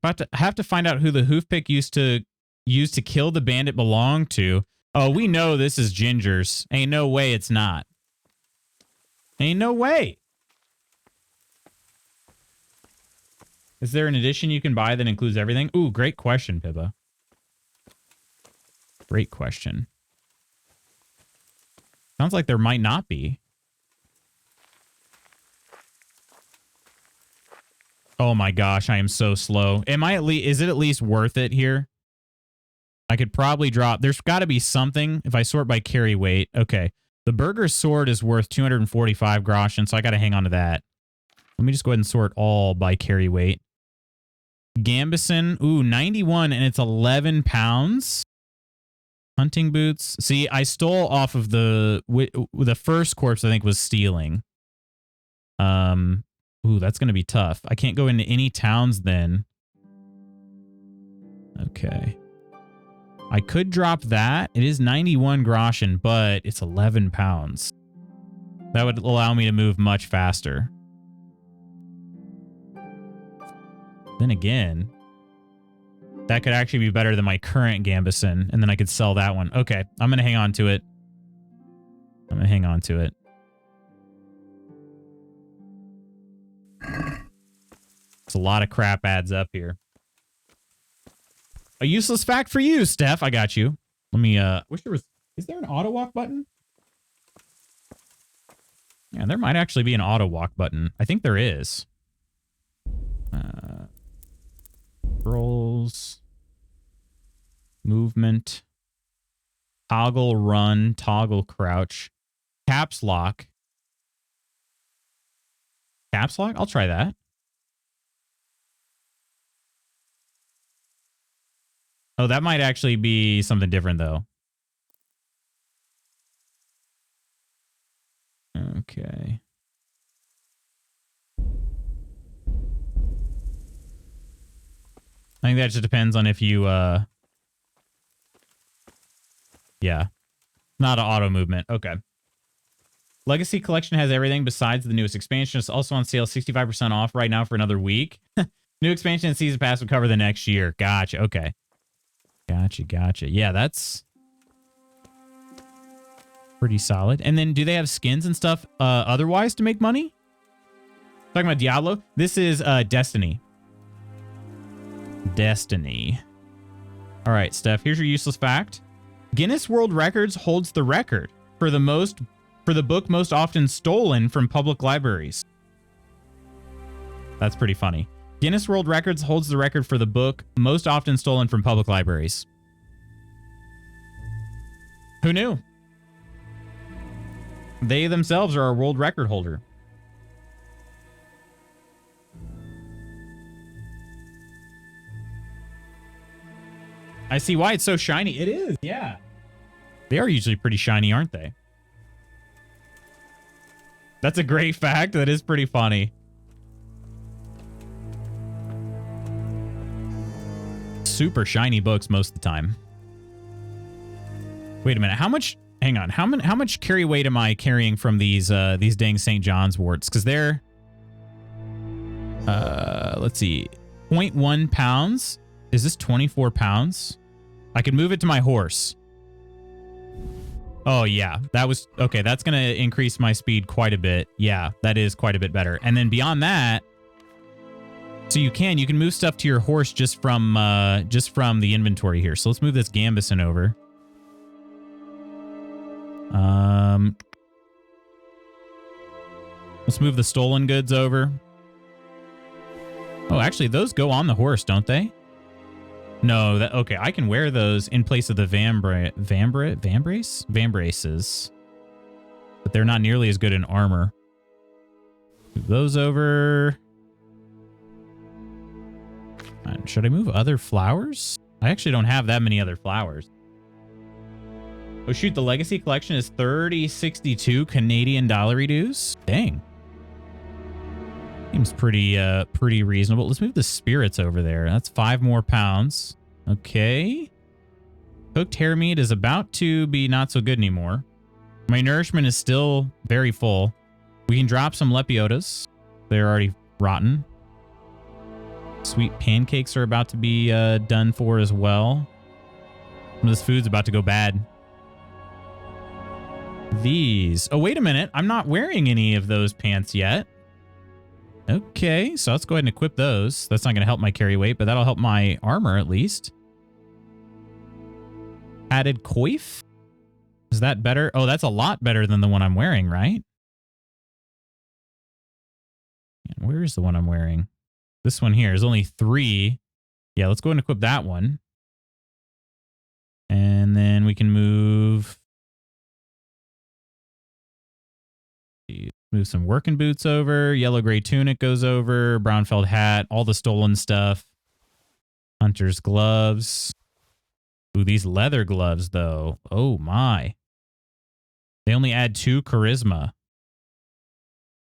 S1: I have to find out who the hoof pick used to kill the bandit belonged to. Oh, we know this is Ginger's. Ain't no way it's not. Ain't no way. Is there an edition you can buy that includes everything? Ooh, great question, Pibba. Great question. Sounds like there might not be. Oh my gosh, I am so slow. Am I at least, is it at least worth it here? I could probably drop. There's got to be something if I sort by carry weight. Okay. The burger's sword is worth 245 groschen, so I got to hang on to that. Let me just go ahead and sort all by carry weight. Gambison, ooh, 91, and it's 11 pounds. Hunting boots. See, I stole off of the first corpse, I think, was stealing. Ooh, that's going to be tough. I can't go into any towns then. Okay. I could drop that. It is 91 groschen, but it's 11 pounds. That would allow me to move much faster. Then again, that could actually be better than my current Gambison, and then I could sell that one. Okay, I'm going to hang on to it. I'm going to hang on to it. It's a lot of crap adds up here. A useless fact for you, Steph. I got you. Let me, wish there was, is there an auto walk button? Yeah, there might actually be an auto walk button. I think there is. Scrolls. Movement. Toggle run. Toggle crouch. Caps lock. Caps lock? I'll try that. Oh, that might actually be something different, though. Okay. I think that just depends on if you, yeah. Not an auto movement. Okay. Legacy Collection has everything besides the newest expansion. It's also on sale 65% off right now for another week. New expansion and season pass will cover the next year. Gotcha. Okay. Gotcha. Yeah, that's pretty solid. And then do they have skins and stuff otherwise to make money? Talking about Diablo? This is Destiny. Destiny. All right, Steph, here's your useless fact. Guinness World Records holds the record for the book most often stolen from public libraries. That's pretty funny. Guinness World Records holds the record for the book most often stolen from public libraries. Who knew? They themselves are a world record holder. I see why it's so shiny. It is, yeah. They are usually pretty shiny, aren't they? That's a great fact. That is pretty funny. Super shiny books most of the time. Wait a minute. How much? Hang on. How much carry weight am I carrying from these dang St. John's warts? Because they're let's see, 0.1 pounds. Is this 24 pounds? I could move it to my horse. Oh yeah, that was okay. That's gonna increase my speed quite a bit. Yeah, that is quite a bit better. And then beyond that, so you can move stuff to your horse just from the inventory here. So let's move this Gambison over. Let's move the stolen goods over. Oh, actually, those go on the horse, don't they? No, okay. I can wear those in place of the vambraces, but they're not nearly as good in armor. Move those over. Should I move other flowers? I actually don't have that many other flowers. Oh shoot, the Legacy Collection is 30.62 Canadian dollar dues. Dang. Seems pretty reasonable. Let's move the spirits over there. That's 5 more pounds. Okay. Cooked hair meat is about to be not so good anymore. My nourishment is still very full. We can drop some lepiotas. They're already rotten. Sweet pancakes are about to be done for as well. Some of this food's about to go bad. These. Oh, wait a minute. I'm not wearing any of those pants yet. Okay, so let's go ahead and equip those. That's not going to help my carry weight, but that'll help my armor at least. Added coif? Is that better? Oh, that's a lot better than the one I'm wearing, right? Where is the one I'm wearing? This one here is only 3. Yeah, let's go ahead and equip that one. And then we can move some working boots over. Yellow gray tunic goes over. Brown felt hat. All the stolen stuff. Hunter's gloves. Ooh, these leather gloves, though. Oh, my. They only add 2 charisma.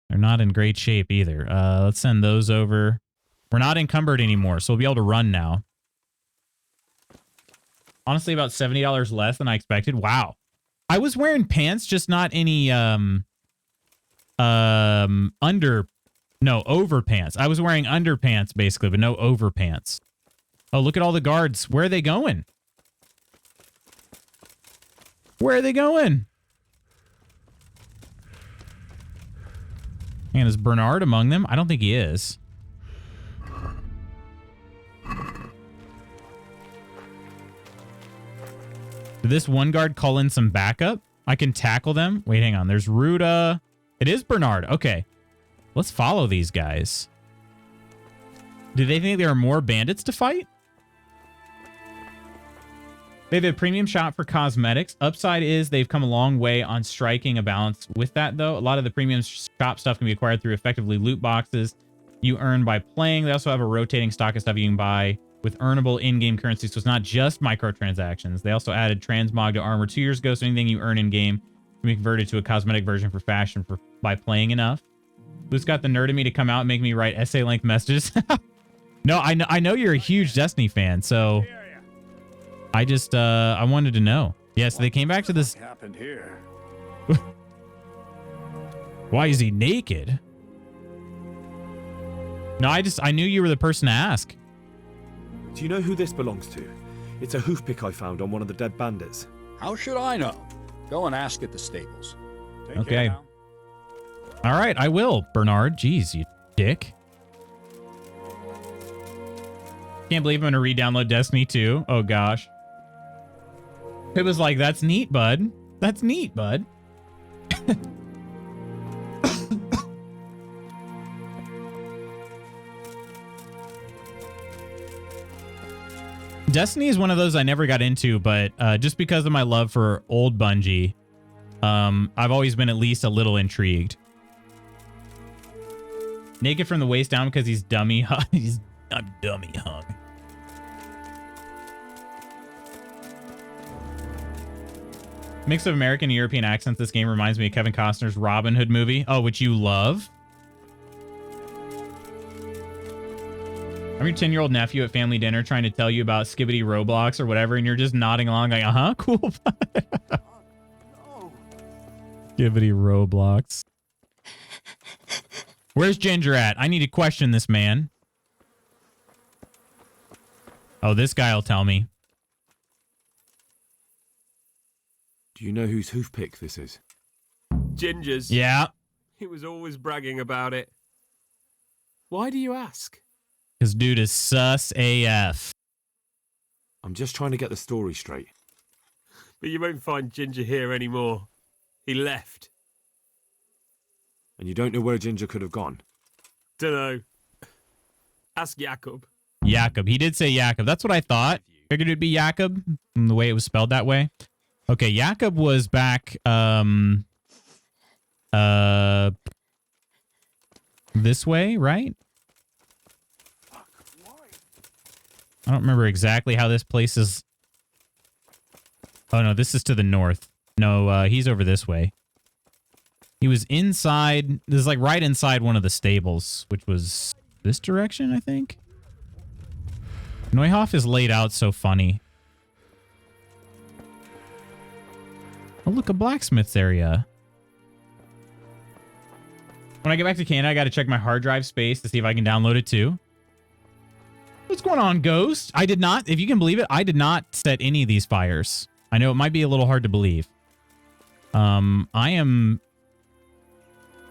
S1: They're not in great shape either. Let's send those over. We're not encumbered anymore, so we'll be able to run now. Honestly, about $70 less than I expected. Wow. I was wearing pants, just not any overpants. I was wearing underpants basically, but no overpants. Oh, look at all the guards. Where are they going? Where are they going? And is Bernard among them? I don't think he is. Did this one guard call in some backup? I can tackle them. Wait, hang on. There's Ruda. It is Bernard. Okay. Let's follow these guys. Do they think there are more bandits to fight? They have a premium shop for cosmetics. Upside is they've come a long way on striking a balance with that, though. A lot of the premium shop stuff can be acquired through effectively loot boxes you earn by playing. They also have a rotating stock of stuff you can buy with earnable in-game currency, so it's not just microtransactions. They also added transmog to armor 2 years ago, so anything you earn in-game can be converted to a cosmetic version for fashion by playing enough. Who's got the nerd in me to come out and make me write essay-length messages? No, I know you're a huge Destiny fan, so I just I wanted to know. Yeah, so they came back to this.
S5: Happened here.
S1: Why is he naked? No, I knew you were the person to ask.
S3: Do you know who this belongs to? It's a hoof pick I found on one of the dead bandits.
S7: How should I know? Go and ask at the stables. Take
S1: Okay.
S7: care now.
S1: All right, I will, Bernard. Jeez, you dick. Can't believe I'm going to re-download Destiny 2. Oh, gosh. It was like, that's neat, bud. That's neat, bud. Destiny is one of those I never got into, but just because of my love for old Bungie, I've always been at least a little intrigued. Naked from the waist down because he's dummy hung. I'm dummy hung. Mix of American and European accents. This game reminds me of Kevin Costner's Robin Hood movie. Oh, which you love? I'm your 10-year-old nephew at family dinner trying to tell you about Skibbity Roblox or whatever, and you're just nodding along like, uh-huh, cool. Skibbity Roblox. Where's Ginger at? I need to question this man. Oh, this guy will tell me.
S3: Do you know whose hoof pick this is?
S9: Ginger's.
S1: Yeah.
S9: He was always bragging about it. Why do you ask?
S1: This dude is sus AF.
S3: I'm just trying to get the story straight.
S9: But you won't find Ginger here anymore. He left.
S3: And you don't know where Ginger could have gone?
S9: Dunno. Ask Jakob.
S1: Jakob. He did say Jakob. That's what I thought. Figured it'd be Jakob, from the way it was spelled that way. Okay, Jakob was back, this way, right? I don't remember exactly how this place is. Oh, no, this is to the north. No, he's over this way. He was inside. This is like right inside one of the stables, which was this direction, I think. Neuhof is laid out so funny. Oh, look, a blacksmith's area. When I get back to Canada, I got to check my hard drive space to see if I can download it too. What's going on, Ghost? I did not, if you can believe it, I did not set any of these fires. I know it might be a little hard to believe. I am...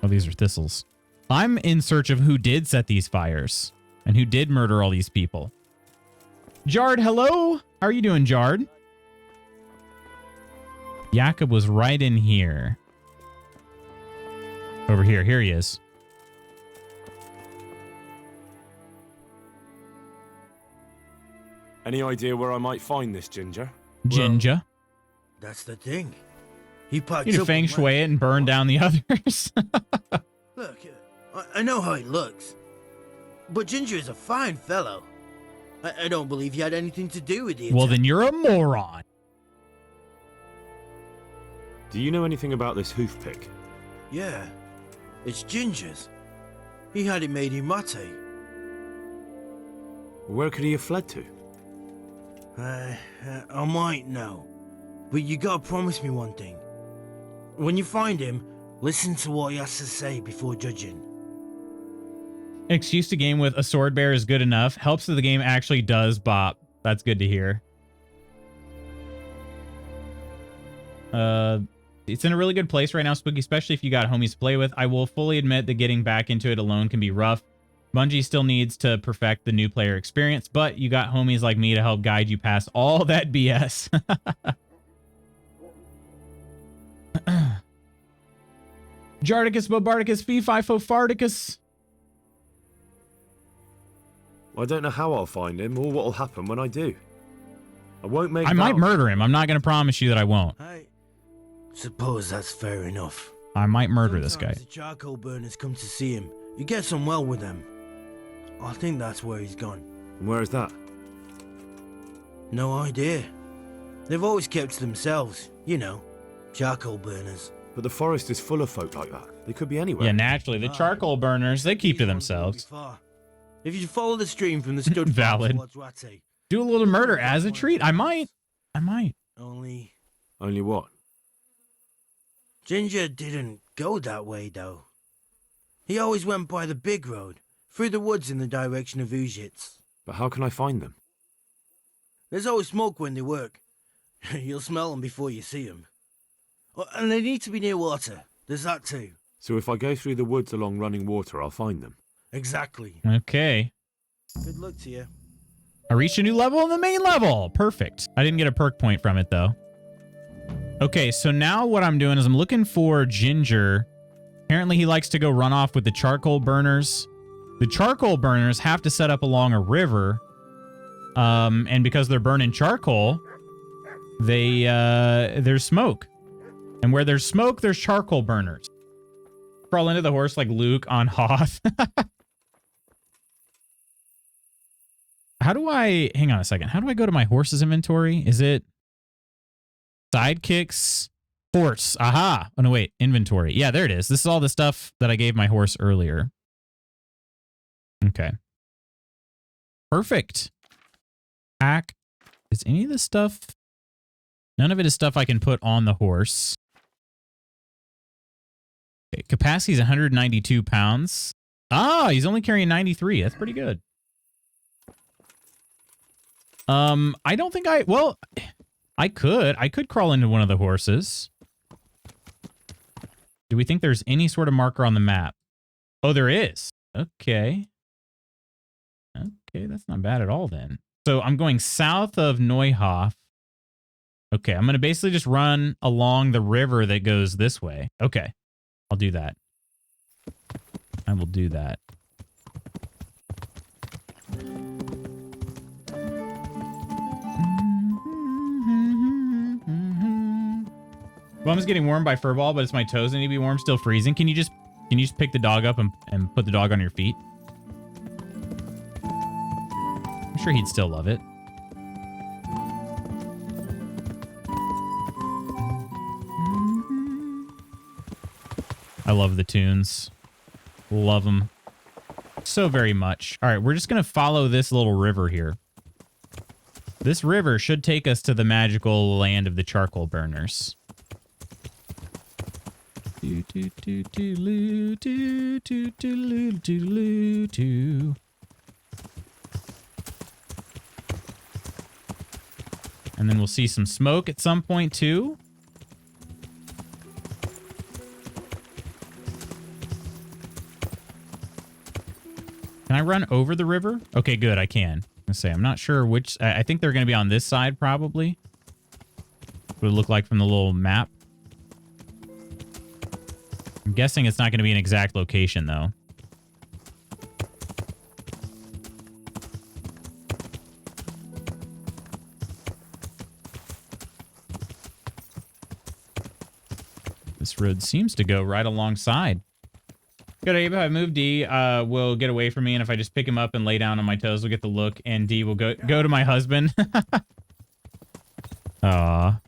S1: Oh, these are thistles. I'm in search of who did set these fires and who did murder all these people. Jard, hello? How are you doing, Jard? Jakob was right in here. Over here. Here he is.
S11: Any idea where I might find this Ginger?
S1: Ginger.
S8: Well, that's the thing. He packed
S1: You
S8: up
S1: feng shui it and burn down the others.
S8: Look, I know how he looks. But Ginger is a fine fellow. I don't believe he had anything to do with it.
S1: Well, then you're a moron.
S11: Do you know anything about this hoof pick?
S8: Yeah, it's Ginger's. He had it made in Mate.
S11: Where could he have fled to?
S8: I might know. But you gotta promise me one thing. When you find him, listen to what he has to say before judging.
S1: Excuse to game with a sword bear is good enough. Helps that the game actually does bop. That's good to hear. It's in a really good place right now, Spooky, especially if you got homies to play with. I will fully admit that getting back into it alone can be rough. Bungie still needs to perfect the new player experience, but you got homies like me to help guide you past all that BS. Jardicus, Bobardicus, Fee, Fifo, Fardicus.
S11: I don't know how I'll find him or what'll happen when I do. I won't make
S1: I might murder him. I'm not going to promise you that I won't.
S8: I suppose that's fair enough.
S1: I might murder this guy.
S8: The charcoal burners come to see him. He gets on well with them. I think that's where he's gone.
S11: And where is that?
S8: No idea. They've always kept to themselves, you know, charcoal burners.
S11: But the forest is full of folk like that. They could be anywhere.
S1: Yeah, naturally. The charcoal burners, they keep to themselves.
S8: If you follow the stream from the stud
S1: Valid. Do a little murder as a treat. I might.
S8: Only
S11: what?
S8: Ginger didn't go that way, though. He always went by the big road, through the woods in the direction of Ujits.
S11: But how can I find them?
S8: There's always smoke when they work. You'll smell them before you see them. Oh, and they need to be near water. There's that too.
S11: So if I go through the woods along running water, I'll find them.
S8: Exactly.
S1: Okay.
S8: Good luck to you.
S1: I reached a new level on the main level. Perfect. I didn't get a perk point from it, though. Okay, so now what I'm doing is I'm looking for Ginger. Apparently he likes to go run off with the charcoal burners. The charcoal burners have to set up along a river. And because they're burning charcoal, there's smoke. And where there's smoke, there's charcoal burners. Crawl into the horse like Luke on Hoth. How do I... Hang on a second. How do I go to my horse's inventory? Is it... Sidekicks? Horse. Aha. Oh, no, wait. Inventory. Yeah, there it is. This is all the stuff that I gave my horse earlier. Okay. Perfect. Pack. Is any of this stuff... None of it is stuff I can put on the horse. Okay, capacity is 192 pounds. Ah, he's only carrying 93. That's pretty good. I don't think well, I could crawl into one of the horses. Do we think there's any sort of marker on the map? Oh, there is. Okay. Okay, that's not bad at all then. So I'm going south of Neuhof. Okay, I'm going to basically just run along the river that goes this way. Okay, I'll do that. I will do that. Bum's getting warmed by Furball, but it's my toes that need to be warm. Still freezing. Can you just pick the dog up and put the dog on your feet? I'm sure he'd still love it. I love the tunes. Love them so very much. All right, we're just going to follow this little river here. This river should take us to the magical land of the charcoal burners. And then we'll see some smoke at some point too. Can I run over the river? Okay, good, I can. Let's say I'm not sure which. I think they're going to be on this side probably. What it look like from the little map. I'm guessing it's not going to be an exact location, though. This road seems to go right alongside. Good, Abe. I move D will get away from me, and if I just pick him up and lay down on my toes, we'll get the look, and D will go to my husband. Aw.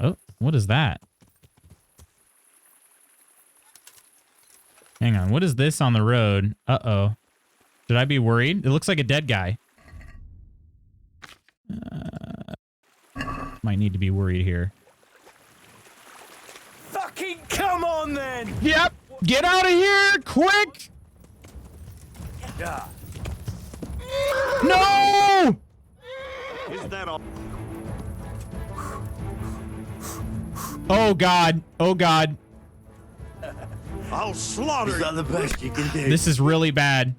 S1: Oh, what is that? Hang on, what is this on the road? Uh-oh. Should I be worried? It looks like a dead guy. Might need to be worried here.
S8: Fucking come on, then!
S1: Yep! Get out of here! Quick!
S8: Yeah.
S1: No!
S8: Is that all?
S1: Oh, God. Oh, God.
S8: I'll slaughter. Is that the best you can do?
S1: This is really bad.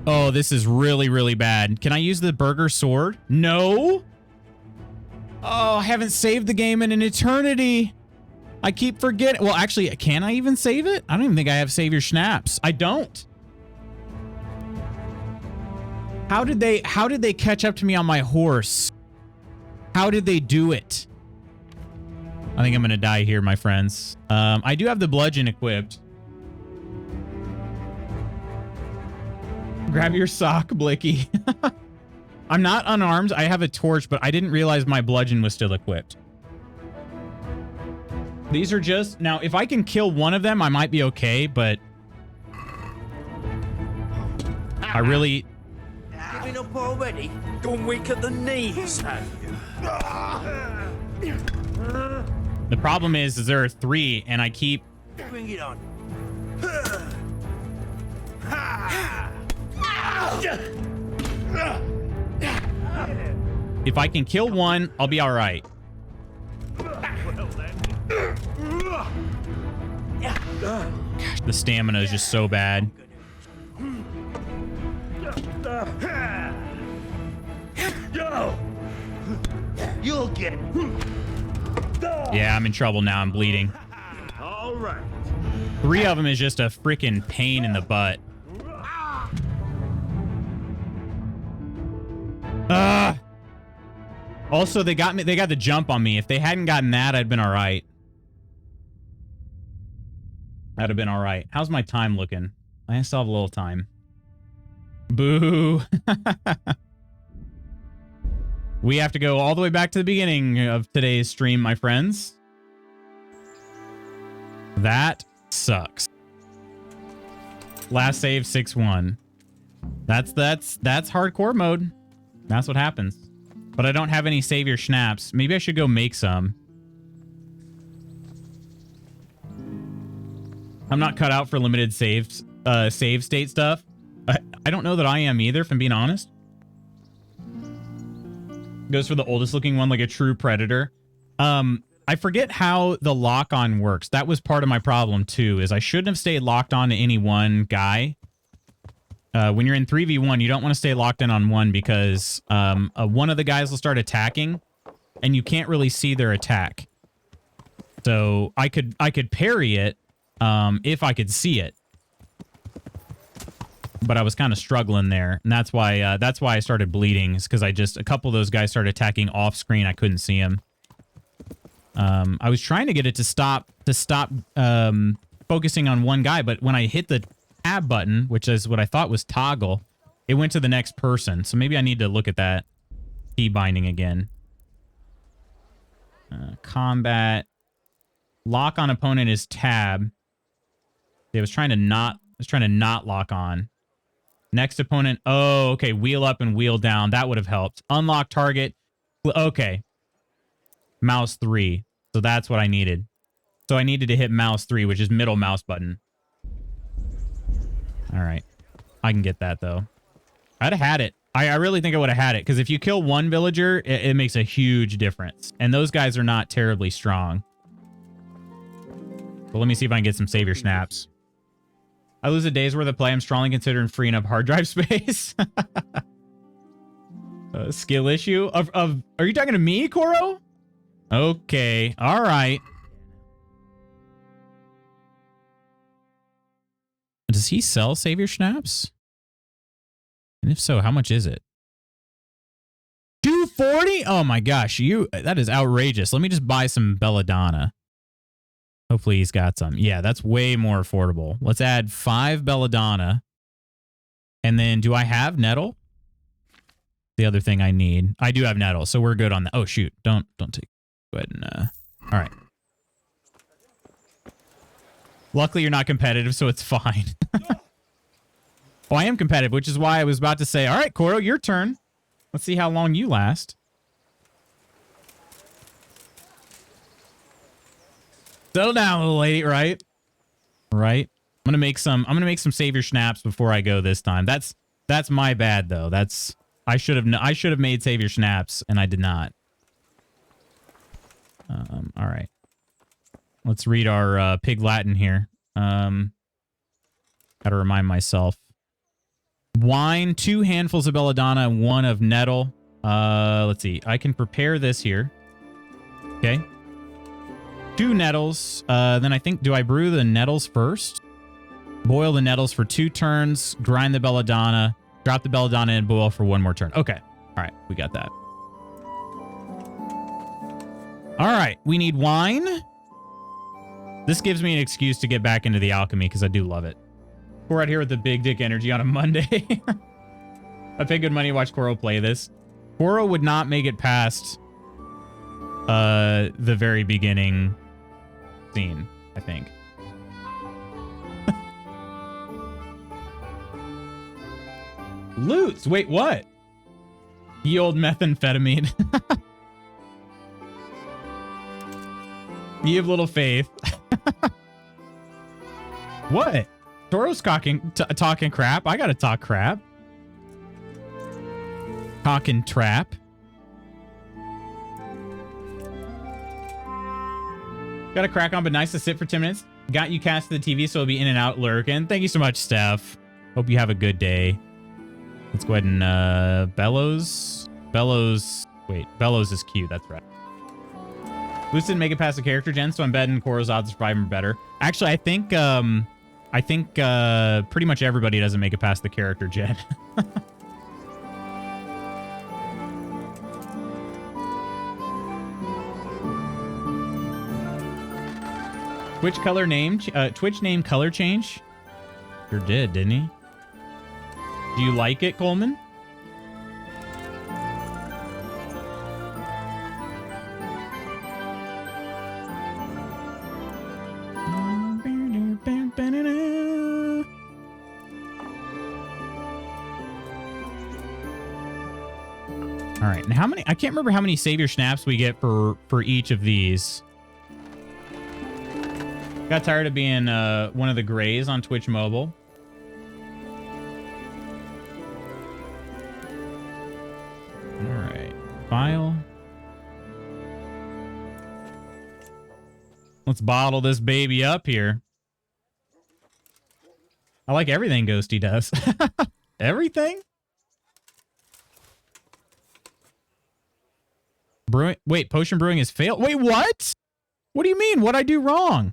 S1: Oh, this is really, really bad. Can I use the burger sword? No. Oh, I haven't saved the game in an eternity. I keep forgetting. Well, actually, can I even save it? I don't even think I have save your snaps. I don't. How did they catch up to me on my horse? How did they do it? I think I'm going to die here, my friends. I do have the bludgeon equipped. Grab your sock, Blicky. I'm not unarmed. I have a torch, but I didn't realize my bludgeon was still equipped. These are just... Now, if I can kill one of them, I might be okay, but... I really...
S8: Giving up already? Gone weak at the knees, have you?
S1: The problem is there are 3, and I keep...
S8: Bring it on.
S1: If I can kill one, I'll be all right. Gosh, the stamina is just so bad.
S8: You'll get.
S1: Yeah, I'm in trouble now. I'm bleeding.
S8: All right.
S1: 3 of them is just a freaking pain in the butt. Also, they got the jump on me. If they hadn't gotten that, I'd been all right. I'd have been all right. How's my time looking? I still have a little time. Boo. We have to go all the way back to the beginning of today's stream, my friends. That sucks. Last save 6-1. That's hardcore mode. That's what happens. But I don't have any savior schnapps. Maybe I should go make some. I'm not cut out for limited save state stuff. I don't know that I am either, if I'm being honest. Goes for the oldest looking one, like a true predator. I forget how the lock-on works. That was part of my problem too, is I shouldn't have stayed locked on to any one guy. When you're in 3v1, you don't want to stay locked in on one because one of the guys will start attacking, and you can't really see their attack. So I could parry it if I could see it. But I was kind of struggling there, and that's why I started bleeding, is because a couple of those guys started attacking off screen. I couldn't see them. I was trying to get it to stop focusing on one guy, but when I hit the tab button, which is what I thought was toggle, it went to the next person. So maybe I need to look at that key binding again. Combat. Lock on opponent is tab. I was trying to not lock on. Next opponent. Oh, okay. Wheel up and wheel down. That would have helped. Unlock target. Okay. Mouse 3. So that's what I needed. So I needed to hit mouse 3, which is middle mouse button. All right. I can get that, though. I'd have had it. I really think I would have had it, because if you kill one villager, it makes a huge difference. And those guys are not terribly strong. But let me see if I can get some savior snaps. I lose a day's worth of play. I'm strongly considering freeing up hard drive space. Skill issue? Are you talking to me, Koro? Okay. All right. Does he sell savior snaps? And if so, how much is it? $240? Oh my gosh, that is outrageous. Let me just buy some belladonna. Hopefully he's got some. Yeah, that's way more affordable. Let's add 5 belladonna. And then do I have nettle? The other thing I need. I do have nettle, so we're good on that. Oh shoot, don't take. Go ahead and all right. Luckily you're not competitive, so it's fine. Oh, I am competitive, which is why I was about to say, all right, Koro, your turn. Let's see how long you last. Settle down, little lady, right? Right. I'm gonna make some savior snaps before I go this time. That's my bad though. I should have made savior snaps and I did not. All right. Let's read our Pig Latin here. Gotta remind myself. Wine, 2 handfuls of belladonna, and 1 of nettle. Let's see. I can prepare this here. Okay. 2 nettles. Then I think, do I brew the nettles first? Boil the nettles for 2 turns. Grind the belladonna. Drop the belladonna and boil for 1 more turn. Okay. All right. We got that. All right. We need wine. This gives me an excuse to get back into the alchemy because I do love it. We're out here with the big dick energy on a Monday. I paid good money to watch Koro play this. Koro would not make it past the very beginning scene, I think. Loots. Wait, what? Ye old methamphetamine. Ye of little faith. What? Toro's talking crap. I gotta talk crap. Talking trap. Gotta crack on, but nice to sit for 10 minutes. Got you cast to the TV, so it'll be in and out lurking. Thank you so much, Steph. Hope you have a good day. Let's go ahead and Bellows. Wait, Bellows is cute. That's right. Luce didn't make it past the character gen, so I'm betting Koro's odds of surviving are better. Actually, I think pretty much everybody doesn't make it past the character gen. Twitch name color change? Sure did, didn't he? Do you like it, Coleman? All right, and how many? I can't remember how many savior snaps we get for each of these. Got tired of being one of the grays on Twitch Mobile. All right, file. Let's bottle this baby up here. I like everything Ghosty does. Everything? Brewing. Wait, potion brewing has failed. Wait, what? What do you mean? What'd I do wrong?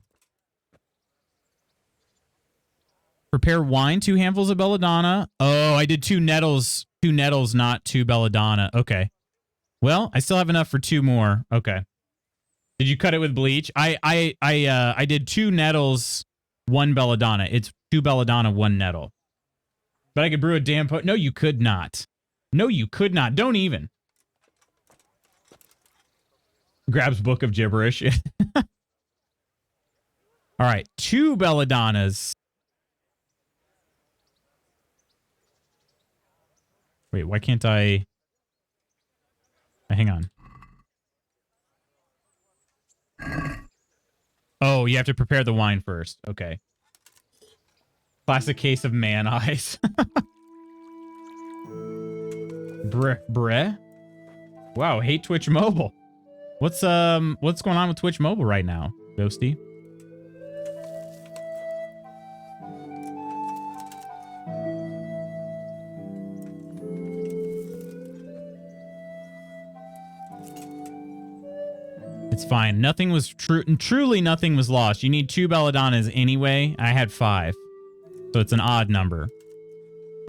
S1: Prepare wine, 2 handfuls of belladonna. Oh, I did 2 nettles. 2 nettles, not 2 belladonna. Okay. Well, I still have enough for 2 more. Okay. Did you cut it with bleach? I did 2 nettles, 1 belladonna. It's 2 belladonna, 1 nettle. But I could brew a damn potion. No, you could not. No, you could not. Don't even. Grabs book of gibberish. All right, 2 belladonnas. Wait, why can't I? Hang on. Oh, you have to prepare the wine first. Okay. Classic case of man eyes. Breh? Wow, hate Twitch Mobile. What's going on with Twitch Mobile right now, Ghosty? It's fine. Nothing was truly nothing was lost. You need 2 belladonnas anyway. I had 5. So it's an odd number.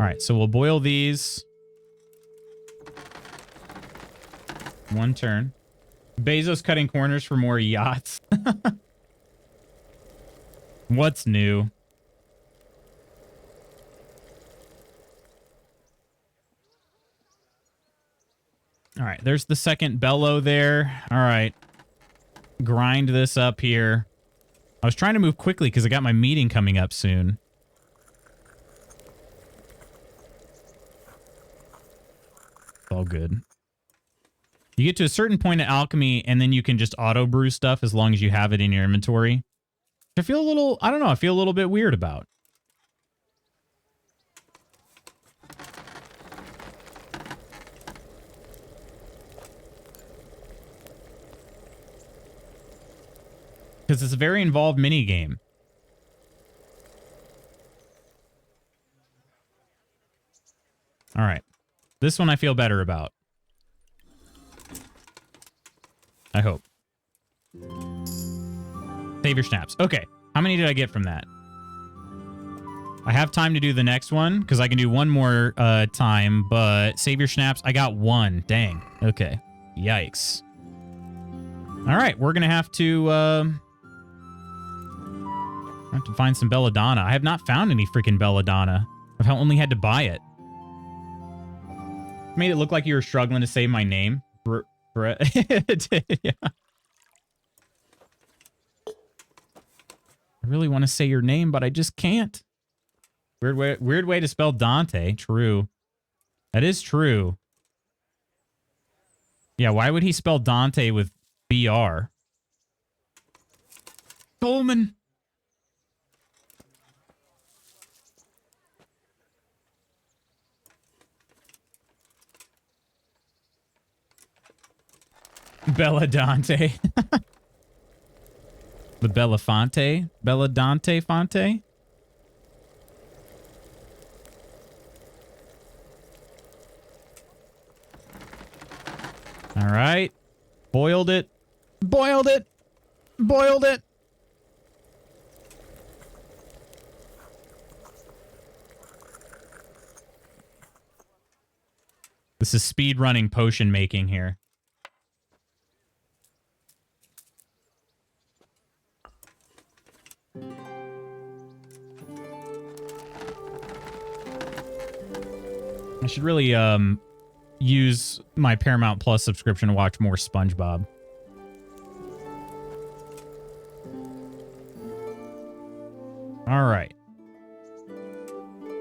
S1: All right, so we'll boil these. 1 turn. Bezos cutting corners for more yachts. What's new? All right, there's the second bellow there. All right. Grind this up here. I was trying to move quickly because I got my meeting coming up soon. All good. You get to a certain point in alchemy, and then you can just auto brew stuff as long as you have it in your inventory. I feel a little, I don't know, I feel a little bit weird about. Because it's a very involved mini game. All right. This one I feel better about. I hope. Save your snaps. Okay. How many did I get from that? I have time to do the next one because I can do one more time, but save your snaps. I got 1. Dang. Okay. Yikes. All right. We're going to have to find some belladonna. I have not found any freaking belladonna. I've only had to buy it. Made it look like you were struggling to say my name. Yeah. I really want to say your name, but I just can't. Weird way to spell Dante. True. That is true. Yeah, why would he spell Dante with BR? Coleman. Bella Dante. The Belafonte? Bella Dante Fonte? All right. Boiled it. Boiled it. Boiled it. This is speed running potion making here. I should really use my Paramount Plus subscription to watch more SpongeBob. All right.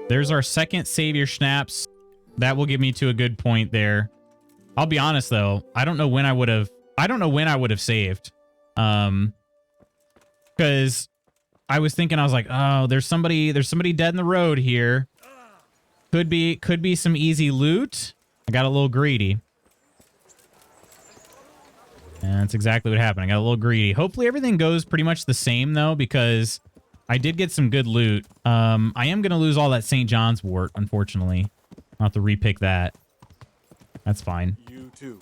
S1: There's our second Savior Snaps. That will get me to a good point there. I'll be honest though, I don't know when I would have saved. Because I was thinking, I was like, oh, there's somebody dead in the road here. Could be some easy loot. I got a little greedy. And that's exactly what happened. I got a little greedy. Hopefully everything goes pretty much the same though, because I did get some good loot. I am going to lose all that St. John's wort, unfortunately. I'll have to repick that. That's fine.
S10: You too.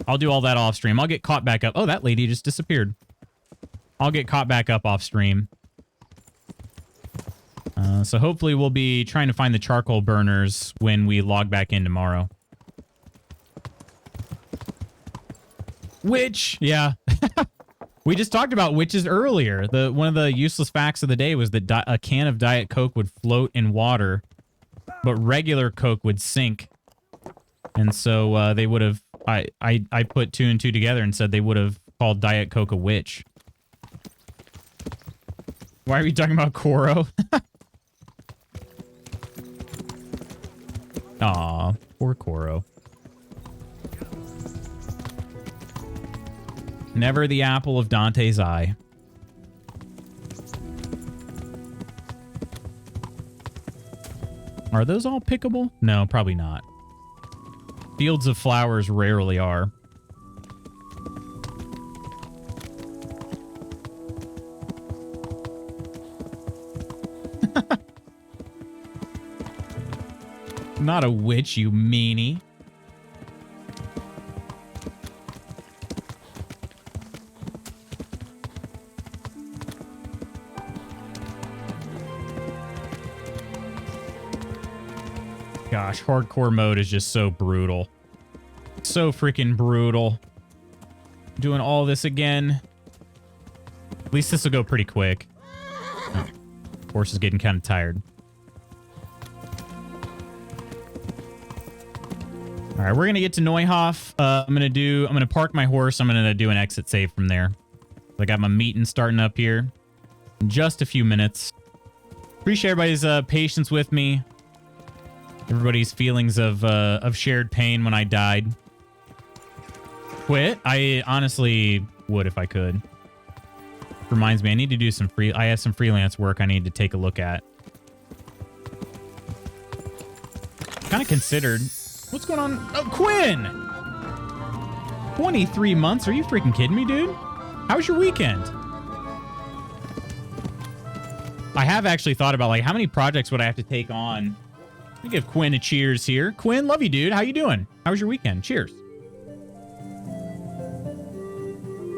S1: I'll do all that off stream. I'll get caught back up. Oh, that lady just disappeared. I'll get caught back up off stream. So hopefully we'll be trying to find the charcoal burners when we log back in tomorrow. Witch! Yeah. We just talked about witches earlier. One of the useless facts of the day was that a can of Diet Coke would float in water, but regular Coke would sink. And so they would have... I put 2 and 2 together and said they would have called Diet Coke a witch. Why are we talking about Koro? Aw, poor Koro. Never the apple of Dante's eye. Are those all pickable? No, probably not. Fields of flowers rarely are. Not a witch, you meanie. Gosh, hardcore mode is just so brutal. So freaking brutal. Doing all this again. At least this will go pretty quick. Oh, horse is getting kind of tired. All right, we're gonna get to Neuhof. I'm gonna park my horse. I'm gonna do an exit save from there. I got my meeting starting up here in just a few minutes. Appreciate everybody's patience with me. Everybody's feelings of shared pain when I died. Quit? I honestly would if I could. Reminds me, I need to do some I have some freelance work I need to take a look at. Kind of considered. What's going on? Oh, Quinn! 23 months? Are you freaking kidding me, dude? How was your weekend? I have actually thought about, like, how many projects would I have to take on? Let me give Quinn a cheers here. Quinn, love you, dude. How you doing? How was your weekend? Cheers.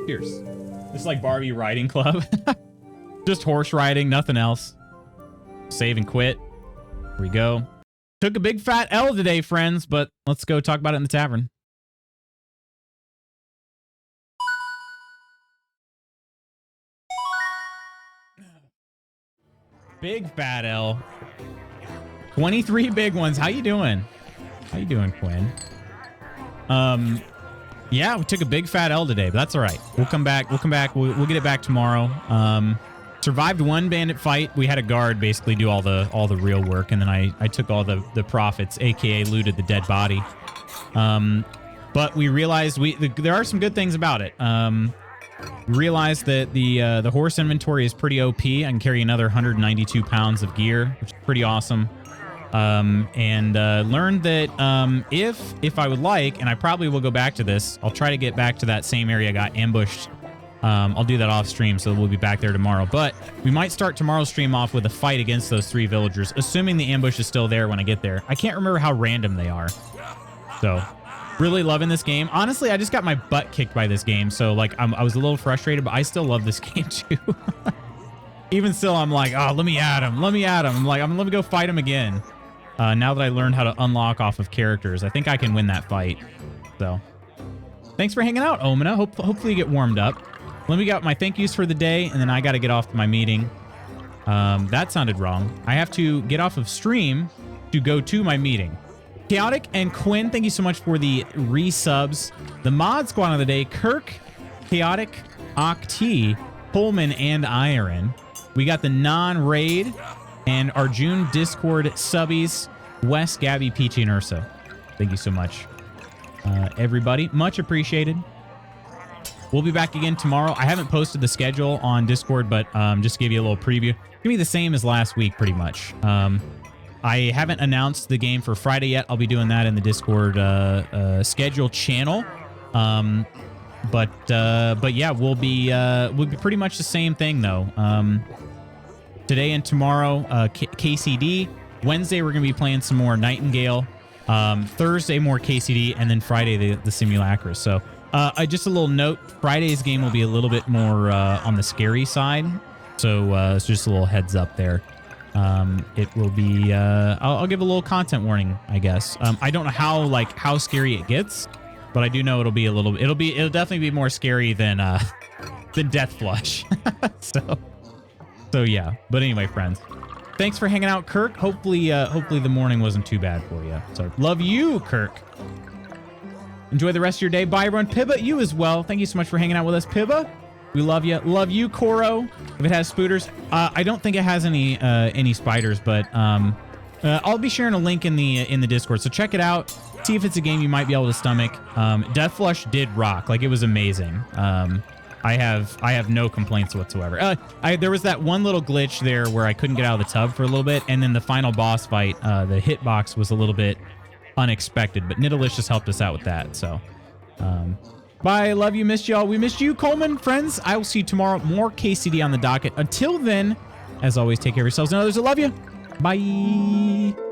S1: Cheers. This is like Barbie Riding Club. Just horse riding, nothing else. Save and quit. Here we go. Took a big fat L today, friends, but let's go talk about it in the tavern. Big fat L. 23 big ones. How you doing? How you doing, Quinn? Yeah, we took a big fat L today, but that's all right. We'll come back. We'll get it back tomorrow. Survived one bandit fight. We had a guard basically do all the real work, and then I took all the profits, aka looted the dead body. But we realized there are some good things about it. We realized that the horse inventory is pretty OP. I can carry another 192 pounds of gear, which is pretty awesome. And learned that if I would like, and I probably will go back to this, I'll try to get back to that same area I got ambushed. I'll do that off stream, so we'll be back there tomorrow. But we might start tomorrow's stream off with a fight against those 3 villagers, assuming the ambush is still there when I get there. I can't remember how random they are. So, really loving this game. Honestly, I just got my butt kicked by this game, so like I was a little frustrated, but I still love this game too. Even still, I'm like, oh, let me at him. Let me at him. I'm like, let me go fight him again. Now that I learned how to unlock off of characters, I think I can win that fight. So, thanks for hanging out, Omina. Hopefully you get warmed up. Let me get my thank yous for the day, and then I got to get off to my meeting. That sounded wrong. I have to get off of stream to go to my meeting. Chaotic and Quinn, thank you so much for the resubs. The mod squad of the day, Kirk, Chaotic, Octi, Pullman, and Iron. We got the non-raid and Arjun Discord subbies, Wes, Gabby, Peachy, and Ursa. Thank you so much, everybody. Much appreciated. We'll be back again tomorrow. I haven't posted the schedule on Discord, but just to give you a little preview. It's gonna be the same as last week, pretty much. I haven't announced the game for Friday yet. I'll be doing that in the Discord schedule channel. But yeah, we'll be pretty much the same thing though. Today and tomorrow, KCD. Wednesday, we're gonna be playing some more Nightingale. Thursday, more KCD, and then Friday, the simulacra. So just a little note, Friday's game will be a little bit more on the scary side. So it's just a little heads up there. It will be, I'll give a little content warning, I guess. I don't know how scary it gets, but I do know it'll definitely be more scary than Death Flush. So yeah, but anyway, friends, thanks for hanging out, Kirk. Hopefully the morning wasn't too bad for you. So love you, Kirk. Enjoy the rest of your day. Bye, everyone. Pibba, you as well. Thank you so much for hanging out with us, Pibba. We love you. Love you, Koro. If it has spooters, I don't think it has any spiders, but I'll be sharing a link in the Discord. So check it out. See if it's a game you might be able to stomach. Death Flush did rock. Like, it was amazing. I have no complaints whatsoever. There was that one little glitch there where I couldn't get out of the tub for a little bit, and then the final boss fight, the hitbox was a little bit unexpected, but Nidalicious helped us out with that. So. Bye. Love you. Missed y'all. We missed you, Coleman. Friends, I will see you tomorrow. More KCD on the docket. Until then, as always, take care of yourselves and others. I love you. Bye.